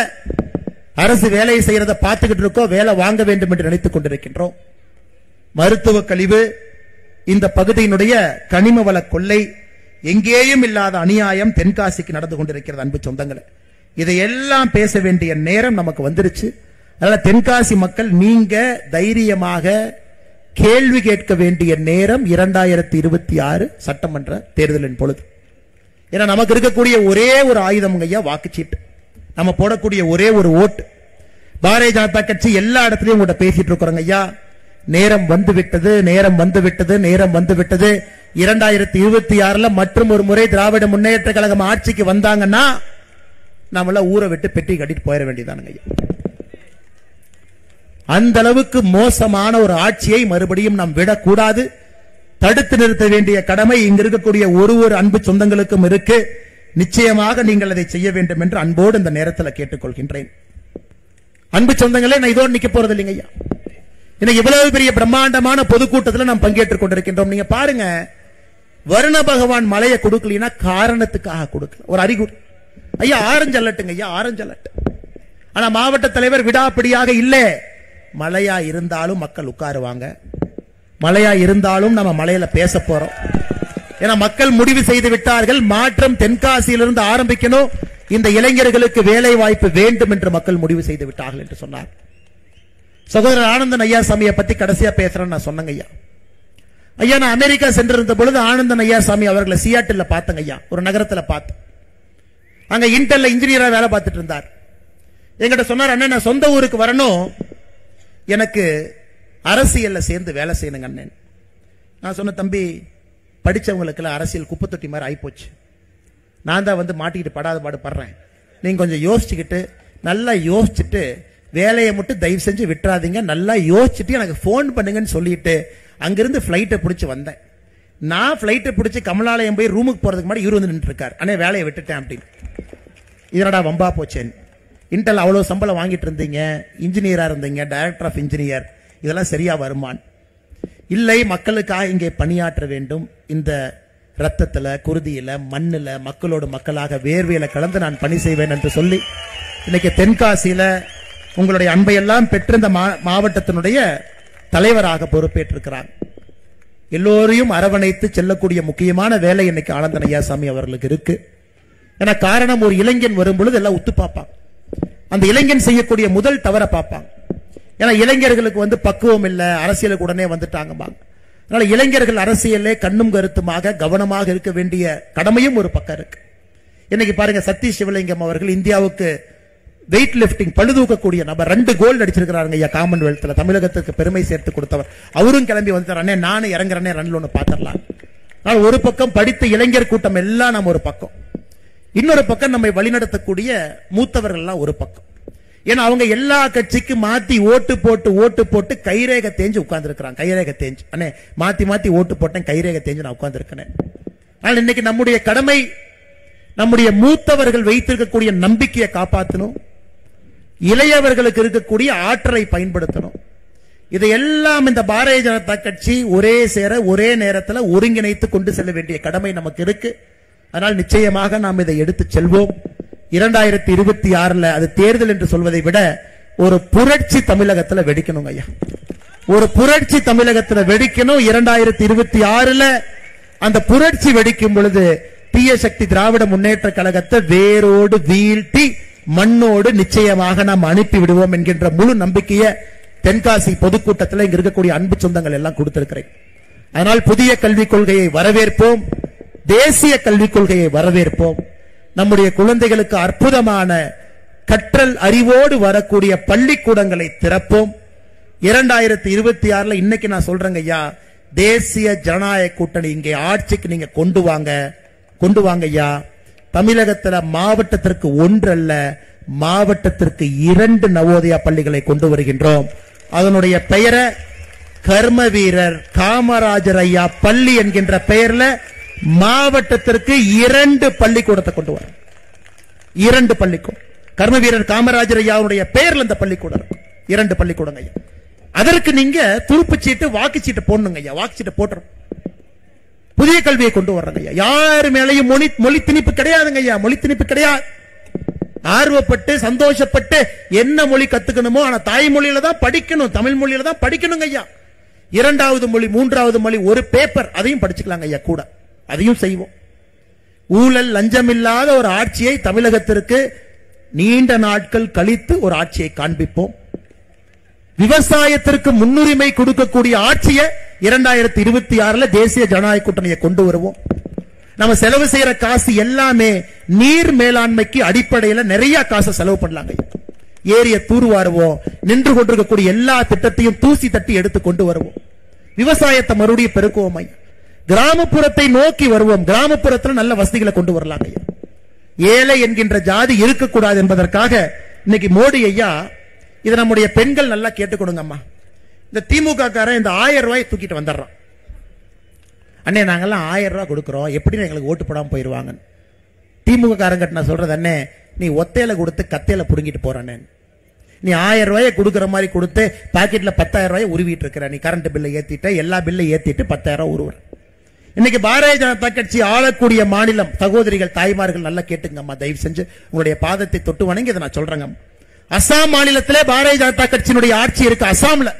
அரசு வேலையை செய்யறத பார்த்துக்கிட்டு இருக்கோம், வேலை வாங்க வேண்டும் என்று நினைத்துக் கொண்டிருக்கின்றோம். மருத்துவ கழிவு, இந்த பகுதியினுடைய கனிம வள கொள்ளை, எங்கேயும் இல்லாத அநியாயம் தென்காசிக்கு நடந்து கொண்டிருக்கிறது. அன்பு சொந்தங்களே, இதையெல்லாம் பேச வேண்டிய நேரம் நமக்கு வந்துருச்சு. அதனால தென்காசி மக்கள், நீங்க தைரியமாக கேள்வி கேட்க வேண்டிய நேரம் 2026 சட்டமன்ற தேர்தலின் பொழுது. ஏன்னா நமக்கு இருக்கக்கூடிய ஒரே ஒரு ஆயுதம் ஐயா வாக்குச்சீட்டு. நம்ம போடக்கூடிய ஒரே ஒரு ஓட்டு. பாரதிய ஜனதா கட்சி எல்லா இடத்துலயும் உங்கள்கிட்ட பேசிட்டு இருக்கிறோங்க ஐயா, நேரம் வந்து விட்டது, நேரம் வந்து விட்டது, நேரம் வந்து விட்டது. 2026 மற்றும் ஒரு முறை திராவிட முன்னேற்ற கழகம் ஆட்சிக்கு வந்தாங்கன்னா நம்மள ஊரை விட்டு பெட்டி கட்டிட்டு போயிட வேண்டியதானுங்க ஐயா. அந்த அளவுக்கு மோசமான ஒரு ஆட்சியை மறுபடியும் நாம் விடக்கூடாது. தடுத்து நிறுத்த வேண்டிய கடமை இங்க இருக்கக்கூடிய ஒரு அன்பு சொந்தங்களுக்கும் இருக்கு. நிச்சயமாக நீங்கள் அதை செய்ய வேண்டும் என்று அன்போடு இந்த நேரத்தில் கேட்டுக்கொள்கின்றேன். அன்பு சொந்தங்களே, நான் இதோடு நிக்க போறது இல்லைங்க ஐயா. இன்னைக்கு இவ்வளவு பெரிய பிரம்மாண்டமான பொதுக்கூட்டத்தில் நாம் பங்கேற்றுக் கொண்டிருக்கின்றோம். நீங்க பாருங்க, வருண பகவான் மலையை கொடுக்கலனா காரணத்துக்காக கொடுக்கல, ஒரு அறிகுறி. ஐயா ஆரஞ்சு அலட்டுங்க ஐயா, ஆரஞ்சு அலட்டு. ஆனா மாவட்ட தலைவர் விடாப்பிடியாக இல்ல. மழையா இருந்தாலும் மக்கள் உட்காருவாங்க, மழையா இருந்தாலும் நம்ம மலையில பேச போறோம். ஏன்னா மக்கள் முடிவு செய்து விட்டார்கள், மாற்றம் தென்காசியிலிருந்து ஆரம்பிக்கணும், இந்த இளைஞர்களுக்கு வேலை வாய்ப்பு வேண்டும் என்று மக்கள் முடிவு செய்து விட்டார்கள் என்று சொன்னார். சகோதரர் ஆனந்தன் ஐயாசாமியை பத்தி கடைசியா பேசுறேன்னு நான் சொன்னங்க ஐயா. ஐயா, நான் அமெரிக்கா சென்றிருந்த பொழுது ஆனந்தன் ஐயாசாமி அவர்களை சியாட்டில் பார்த்தங்க ஐயா, ஒரு நகரத்தில் பார்த்து. அங்க இன்டெல்ல இன்ஜினியரா வேலை பார்த்துட்டு இருந்தார். என்கிட்ட சொன்னார், அண்ணன் நான் சொந்த ஊருக்கு வரணும், எனக்கு அரசியல்ல சேர்ந்து வேலை செய்யணுங்க அண்ணன். நான் சொன்ன, தம்பி படிச்சவங்களுக்கு அரசியல் குப்பை தொட்டி மாதிரி ஆயிப்போச்சு, நான் தான் வந்து மாட்டிக்கிட்டு படாத பாடு படுறேன். நீங்க கொஞ்சம் யோசிச்சுக்கிட்டு, நல்லா யோசிச்சுட்டு வேலையை மட்டும் தயவு செஞ்சு விட்டுறாதீங்க, நல்லா யோசிச்சுட்டு எனக்கு போன் பண்ணுங்கன்னு சொல்லிட்டு அங்கிருந்து பிளைட்டை பிடிச்சி வந்தேன். நான் பிளைட்டை பிடிச்சி கமலாலயம் போய் ரூமுக்கு போறதுக்கு முன்னாடி இவரு வந்து நின்று இருக்காரு, அண்ணே வேலையை விட்டுட்டேன் அப்படின்னு. இதனடா வம்பா போச்சேன், இன்டெல் அவ்வளவு சம்பளம் வாங்கிட்டு இருந்தீங்க, இன்ஜினியரா இருந்தீங்க, டைரக்டர் ஆஃப் இன்ஜினியர், இதெல்லாம் சரியா வருமான்? இல்லை, மக்களுக்காக இங்கே பணியாற்ற வேண்டும், இந்த ரத்தத்துல குருதியில மண்ணுல மக்களோடு மக்களாக வேர்வையில கலந்து நான் பணி செய்வேன் என்று சொல்லி இன்னைக்கு தென்காசியில உங்களுடைய அன்பையெல்லாம் பெற்று இந்த மாவட்டத்தினுடைய தலைவராக பொறுப்பேற்றிருக்கிறார். எல்லோரையும் அரவணைத்து செல்லக்கூடிய முக்கியமான வேலை இன்னைக்கு ஆனந்தன் ஐயாசாமி அவர்களுக்கு இருக்கு. ஏன்னா காரணம், ஒரு இளைஞன் வரும் பொழுது எல்லாம் உத்து பார்ப்பாங்க, அந்த இளைஞன் செய்யக்கூடிய முதல் தவற பார்ப்பாங்க. ஏன்னா இளைஞர்களுக்கு வந்து பக்குவம் இல்ல, அரசியலுக்கு உடனே வந்துட்டாங்க. அதனால இளைஞர்கள் அரசியலே கண்ணும் கருத்துமாக கவனமாக இருக்க வேண்டிய கடமையும் ஒரு பக்கம் இருக்கு. இன்னைக்கு பாருங்க, சதீஷ் சிவலிங்கம் அவர்கள் இந்தியாவுக்கு வெயிட் லிப்டிங் பழுதூக்கக்கூடிய நபர், 2 கோல்டு அடிச்சிருக்கிறாங்க ஐயா காமன்வெல்த்ல, தமிழகத்துக்கு பெருமை சேர்த்து கொடுத்தவர். அவரும் கிளம்பி வந்துட்டார், நானும் இறங்குறேன் ரன்ல ஒண்ணு பாத்திரலாம். ஒரு பக்கம் படித்த இளைஞர் கூட்டம் எல்லாம் நம்ம ஒரு பக்கம், இன்னொரு பக்கம் நம்மை வழிநடத்தக்கூடிய மூத்தவர்கள் எல்லாம் ஒரு பக்கம். ஏன்னா அவங்க எல்லா கட்சிக்கு மாத்தி ஓட்டு போட்டு கைரேகை தேஞ்சு உட்கார்ந்து இருக்கிறாங்க. கைரேகை தேஞ்சு, அண்ணே மாத்தி மாத்தி ஓட்டு போட்டேன், கைரேகை தேஞ்சு நான் உட்கார்ந்து இருக்கேன். ஆனால் இன்னைக்கு நம்முடைய கடமை, நம்முடைய மூத்தவர்கள் வைத்திருக்கக்கூடிய நம்பிக்கையை காப்பாற்றணும், இளையவர்களுக்கு இருக்கக்கூடிய ஆற்றலை பயன்படுத்தணும். இதையெல்லாம் இந்த பாரதிய ஜனதா கட்சி ஒரே சேர ஒரே நேரத்தில் ஒருங்கிணைத்து கொண்டு செல்ல வேண்டிய கடமை நமக்கு இருக்கு. அதனால் நிச்சயமாக நாம் இதை எடுத்து செல்வோம். 2026 அது தேர்தல் என்று சொல்வதை விட ஒரு புரட்சி தமிழகத்தில் வெடிக்கணும் ஐயா, ஒரு புரட்சி தமிழகத்தில் வெடிக்கணும். 2026 அந்த புரட்சி வெடிக்கும் பொழுது தீய சக்தி திராவிட முன்னேற்ற கழகத்தை வேரோடு வீழ்த்தி மண்ணோடு நிச்சயமாக நாம் அனுப்பி விடுவோம் என்கின்ற முழு நம்பிக்கையை தென்காசி பொதுக்கூட்டத்தில் இங்க இருக்கக்கூடிய அன்பு சொந்தங்கள் எல்லாம் கொடுத்திருக்கிறேன். அதனால் புதிய கல்விக் கொள்கையை வரவேற்போம், தேசிய கல்விக் கொள்கையை வரவேற்போம். நம்முடைய குழந்தைகளுக்கு அற்புதமான கற்றல் அறிவோடு வரக்கூடிய பள்ளிக்கூடங்களை திறப்போம். 2026 இன்னைக்கு நான் சொல்றேங்க ஐயா, தேசிய ஜனநாயக கூட்டணி இங்கே ஆட்சிக்கு நீங்க கொண்டு வாங்க ஐயா. தமிழகத்துல மாவட்டத்திற்கு 1 அல்ல, மாவட்டத்திற்கு 2 நவோதயா பள்ளிகளை கொண்டு வருகின்றோம். அதனுடைய பெயரை கர்ம வீரர் காமராஜர் ஐயா பள்ளி என்கின்ற பெயர்ல மாவட்டத்திற்கு 2 பள்ளிக்கூடத்தை கொண்டு வரும். 2 பள்ளிக்கூடம். கர்ம வீரர் காமராஜர் ஐயாவுடைய பெயர்ல இந்த பள்ளிக்கூடம் இருக்கும். 2 பள்ளிக்கூடம் ஐயா. அதற்கு நீங்க துருப்புச்சீட்டு வாக்குச்சீட்டு போடணுங்க ஐயா. வாக்குச்சீட்டு போட்டுரும். புதிய கல்வியை கொண்டு வர்றாங்க ஐயா. யாரு மேலையும் மொழி திணிப்பு கிடையாதுங்க ஐயா. மொழி திணிப்பு கிடையாது. ஆர்வப்பட்டு சந்தோஷப்பட்டு என்ன மொழி கத்துக்கணுமோ ஆனா தாய்மொழியில தான் படிக்கணும், தமிழ் மொழியில தான் படிக்கணுங்க ஐயா. 2வது மொழி 3வது மொழி ஒரு பேப்பர் அதையும் படிச்சுக்கலாங்க ஐயா. கூட அதையும் செய்வோம். ஊழல் லஞ்சமில்லாத ஒரு ஆட்சியை தமிழகத்திற்கு நீண்ட நாட்கள் கழித்து ஒரு ஆட்சியை காண்பிப்போம். விவசாயத்திற்கு முன்னுரிமை கொடுக்கக்கூடிய ஆட்சியை 2026 தேசிய ஜனநாயக கூட்டணியை கொண்டு வருவோம். நம்ம செலவு செய்யற காசு எல்லாமே நீர் மேலாண்மைக்கு அடிப்படையில் நிறைய காசு செலவு பண்ணலாங்க. ஏரிய தூர்வாருவோம். நின்று கொண்டிருக்கக்கூடிய எல்லா திட்டத்தையும் தூசி தட்டி எடுத்து கொண்டு வருவோம். விவசாயத்தை மறுபடியும் பெருக்குவோம். கிராமப்புறத்தை நோக்கி வருவோம். கிராமப்புறத்தில் நல்ல வசதிகளை கொண்டு வரலாங்க. ஏழை என்கின்ற ஜாதி இருக்கக்கூடாது என்பதற்காக இன்னைக்கு மோடி ஐயா இதை நம்முடைய பெண்கள் நல்லா கேட்டுக்கொடுங்க அம்மா. இந்த திமுக காரன் இந்த 1000 ரூபாய் தூக்கிட்டு வந்துடுறான். அண்ணே நாங்கெல்லாம் 1000 ரூபாய் கொடுக்குறோம், எப்படி எங்களுக்கு ஓட்டு போடாம போயிருவாங்க. திமுக காரங்கிட்ட நான் சொல்றது, அண்ணே நீ ஒத்தையில கொடுத்து கத்தையில புடுங்கிட்டு போறானே. நீ 1000 ரூபாயை கொடுக்குற மாதிரி கொடுத்து பாக்கெட்ல 10,000 ரூபாயை உருவிட்டு இருக்கிற. நீ கரண்ட் பில்லை ஏத்திட்ட, எல்லா பில்லை ஏத்திட்டு 10,000 ரூபாய் உருவ. இன்னைக்கு பாரதிய ஜனதா கட்சி ஆளக்கூடிய மாநிலம். சகோதரிகள் தாய்மார்கள் நல்லா கேட்டுங்கம்மா, தயவு செஞ்சு உங்களுடைய பாதத்தை தொட்டு வணங்கி இதை நான் சொல்றேங்க. அசாம் மாநிலத்திலே பாரதிய ஜனதா கட்சியினுடைய ஆட்சி இருக்கு. அசாம்ல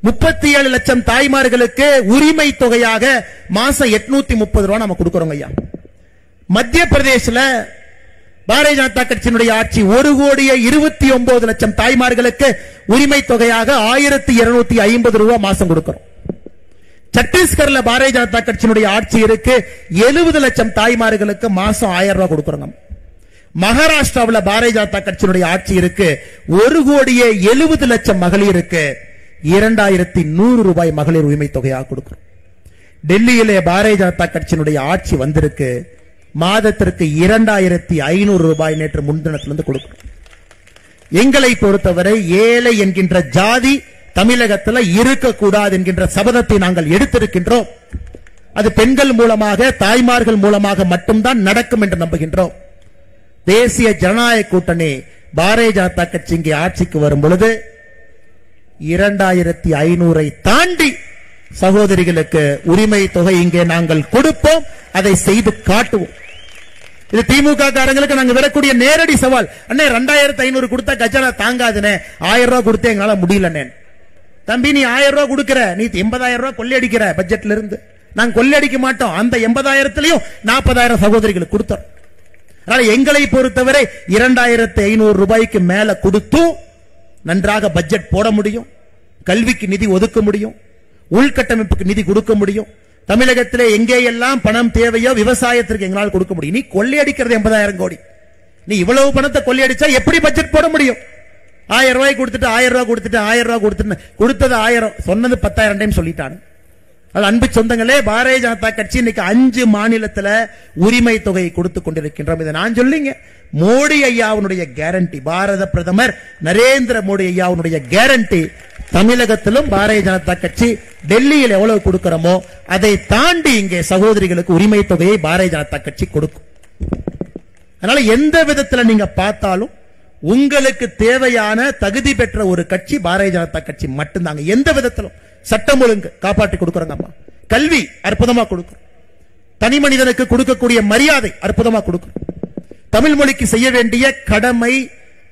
37 லட்சம் தாய்மார்களுக்கு உரிமை தொகையாக மாசம் 830 ரூபாய் நம்ம கொடுக்கிறோம் ஐயா. மத்திய பிரதேசல பாரதிய ஜனதா கட்சியினுடைய ஆட்சி 1,29 லட்சம் தாய்மார்களுக்கு உரிமை தொகையாக 1,250 ரூபாய் மாசம் கொடுக்கிறோம். சத்தீஸ்கர்ல பாரதிய ஜனதா கட்சியினுடைய ஆட்சி இருக்கு. 70 லட்சம் தாய்மார்களுக்கு மாசம் 1000 ரூபாய் கொடுக்கிறோம். மகாராஷ்டிராவில் பாரதிய ஜனதா கட்சியினுடைய ஆட்சி இருக்கு. 1,70 லட்சம் மகளிருக்கு 2,100 ரூபாய் மகளிர் உரிமை தொகையாக கொடுக்கிறோம். டெல்லியிலே பாரதிய ஜனதா கட்சியினுடைய ஆட்சி வந்திருக்கு. மாதத்திற்கு 2,500 ரூபாய் நேற்று முன்தினத்திலிருந்து கொடுக்கிறோம். எங்களை பொறுத்தவரை ஏழை என்கின்ற ஜாதி தமிழகத்தில் இருக்கக்கூடாது என்கின்ற சபதத்தை நாங்கள் எடுத்திருக்கின்றோம். அது பெண்கள் மூலமாக தாய்மார்கள் மூலமாக மட்டும்தான் நடக்கும் என்று நம்புகின்றோம். தேசிய ஜனநாயக கூட்டணி பாரதிய ஜனதா கட்சி இங்கே ஆட்சிக்கு வரும் பொழுது 2,500 தாண்டி சகோதரிகளுக்கு உரிமை தொகை இங்கே நாங்கள் கொடுப்போம். அதை செய்து காட்டுவோம். இது திமுக காரங்களுக்கு நாங்க விடக்கூடிய நேரடி சவால். அண்ணே 2,500 கொடுத்தா கஜானா தாங்காதுனே, 1000 ரூபாய் கொடுத்தே எங்களால முடியலண்ணே. தம்பி நீ 1000 ரூபாய் கொடுக்கிற, நீ 80,000 ரூபாய் கொள்ளையடிக்கிற பட்ஜெட்ல இருந்து. நாங்க கொள்ளையடிக்க மாட்டோம். அந்த 80,000 40,000 சகோதரிகளுக்கு கொடுத்தோம். அதனால எங்களை பொறுத்தவரை 2,500 ரூபாய்க்கு மேல கொடுத்து நன்றாக பட்ஜெட் போட முடியும். கல்விக்கு நிதி ஒதுக்க முடியும். உள்கட்டமைப்புக்கு நிதி கொடுக்க முடியும். தமிழகத்திலே எங்கே எல்லாம் பணம் தேவையோ விவசாயத்திற்கு எங்களால் கொடுக்க முடியும். நீ கொள்ளையடிக்கிறது 80,000 கோடி. நீ இவ்வளவு பணத்தை கொள்ளையடிச்சா எப்படி பட்ஜெட் போட முடியும்? 1000 ரூபாய் கொடுத்துட்டு 1000 ரூபாய் கொடுத்துட்டு 1000 ரூபாய் கொடுத்துட்டு கொடுத்தது 1000, சொன்னது 10,000 டைம் சொல்லிட்டானு. அன்பு சொந்தங்களே, பாரதிய ஜனதா கட்சி இன்னைக்கு 5 மாநிலத்தில் உரிமை தொகையை கொடுத்துக் கொண்டிருக்கின்றோம். இதை நான் சொல்லிங்க, மோடி ஐயாவுடைய கேரண்டி, பாரத பிரதமர் நரேந்திர மோடி ஐயாவுடைய கேரண்டி. தமிழகத்திலும் பாரதிய ஜனதா கட்சி டெல்லியில் எவ்வளவு கொடுக்கிறோமோ அதை தாண்டி இங்கே சகோதரிகளுக்கு உரிமை தொகையை பாரதிய ஜனதா கட்சி கொடுக்கும். அதனால எந்த விதத்தில் நீங்க பார்த்தாலும் உங்களுக்கு தேவையான தகுதி பெற்ற ஒரு கட்சி பாரதிய ஜனதா கட்சி மட்டும்தாங்க. எந்த விதத்திலும் சட்டம் ஒழுங்கு காப்பாற்றி கொடுக்கிறோம். கல்வி அற்புதமா கொடுக்கிறோம். தனி மனிதனுக்கு கொடுக்கக்கூடிய மரியாதை அற்புதமா கொடுக்கிறோம். தமிழ் மொழிக்கு செய்ய வேண்டிய கடமை,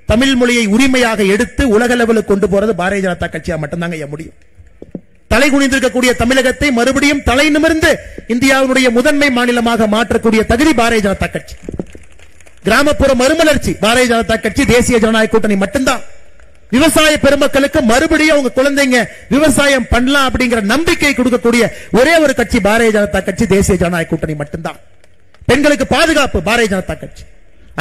தமிழ் மொழியை உரிமையாக எடுத்து உலக லெவலுக்கு கொண்டு போறது பாரதிய ஜனதா கட்சியா மட்டும்தாங்க முடியும். தலை குனிந்திருக்கக்கூடிய தமிழகத்தை மறுபடியும் தலை நிமிர்ந்து இந்தியாவுடைய முதன்மை மாநிலமாக மாற்றக்கூடிய தகுதி பாரதிய ஜனதா கட்சி. கிராமப்புற மறுமலர்ச்சி பாரதிய ஜனதா கட்சி, தேசிய ஜனநாயக கூட்டணி மட்டும்தான். விவசாய பெருமக்களுக்கு மறுபடியும் அவங்க குழந்தைங்க விவசாயம் பண்ணலாம் அப்படிங்கிற நம்பிக்கை கொடுக்கக்கூடிய ஒரே ஒரு கட்சி பாரதிய ஜனதா கட்சி, தேசிய ஜனநாயக கூட்டணி மட்டும்தான். பெண்களுக்கு பாதுகாப்பு பாரதிய ஜனதா கட்சி.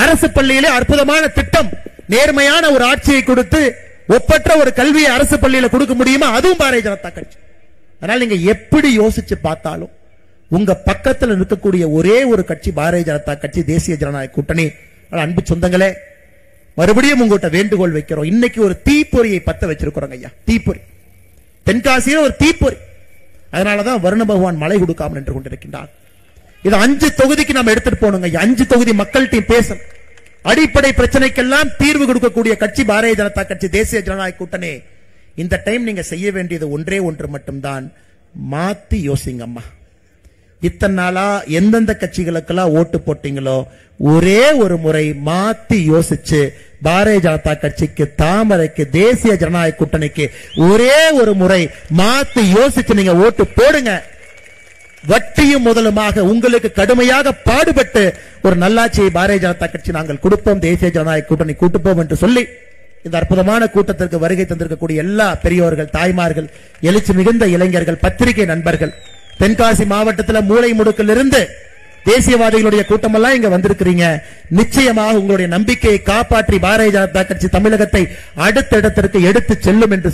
அரசு பள்ளியிலே அற்புதமான திட்டம், நேர்மையான ஒரு ஆட்சியை கொடுத்து ஒப்பற்ற ஒரு கல்வியை அரசு பள்ளியில கொடுக்க முடியுமா? அதுவும் பாரதிய ஜனதா கட்சி. அதனால நீங்க எப்படி யோசிச்சு பார்த்தாலும் உங்க பக்கத்தில் இருக்கக்கூடிய ஒரே ஒரு கட்சி பாரதிய ஜனதா கட்சி, தேசிய ஜனநாயக கூட்டணி. அன்பு சொந்தங்களே, மறுபடியும் உங்கள்கிட்ட வேண்டுகோள் வைக்கிறோம். இன்னைக்கு ஒரு தீப்பொறியை பத்த வச்சிருக்கிறோம் ஐயா. தீப்பொறி தென்காசியில ஒரு தீப்பொறி. அதனாலதான் வருண பகவான் மழை கொடுக்காமல் நின்று கொண்டிருக்கின்றார். இது 5 தொகுதிக்கு நம்ம எடுத்துட்டு போகணுங்க. 5 தொகுதி மக்கள்கிட்ட பேசணும். அடிப்படை பிரச்சனைக்கெல்லாம் தீர்வு கொடுக்கக்கூடிய கட்சி பாரதிய ஜனதா கட்சி, தேசிய ஜனநாயக கூட்டணி. இந்த டைம் நீங்க செய்ய வேண்டியது ஒன்றே ஒன்று மட்டும்தான், மாத்தி யோசிங்கம்மா. இத்தனை நாளா எந்தெந்த கட்சிகளுக்கெல்லாம் ஓட்டு போட்டீங்களோ ஒரே ஒரு முறை மாத்தி யோசிச்சு பாரதிய ஜனதா கட்சிக்கு, தாமரைக்கு, தேசிய ஜனநாயக கூட்டணிக்கு ஒரே ஒரு முறை மாத்தி யோசிச்சு நீங்க ஓட்டு போடுங்க. வட்டியும் முதலுமாக உங்களுக்கு கடுமையாக பாடுபட்டு ஒரு நல்லாட்சியை பாரதிய ஜனதா கட்சி நாங்கள் கொடுப்போம், தேசிய ஜனநாயக கூட்டணி கூட்டுப்போம் என்று சொல்லி இந்த அற்புதமான கூட்டத்திற்கு வருகை தந்திருக்கக்கூடிய எல்லா பெரியோர்கள், தாய்மார்கள், எழுச்சி மிகுந்த இளைஞர்கள், பத்திரிகை நண்பர்கள், தென்காசி மாவட்டத்தில் மூளை முடுக்கிலிருந்து தேசியவாதிகளுடைய கூட்டமெல்லாம் இங்க வந்திருக்கிறீங்க. நிச்சயமாக உங்களுடைய நம்பிக்கையை காப்பாற்றி பாரதிய ஜனதா கட்சி தமிழகத்தை அடுத்த இடத்திற்கு எடுத்து செல்லும் என்று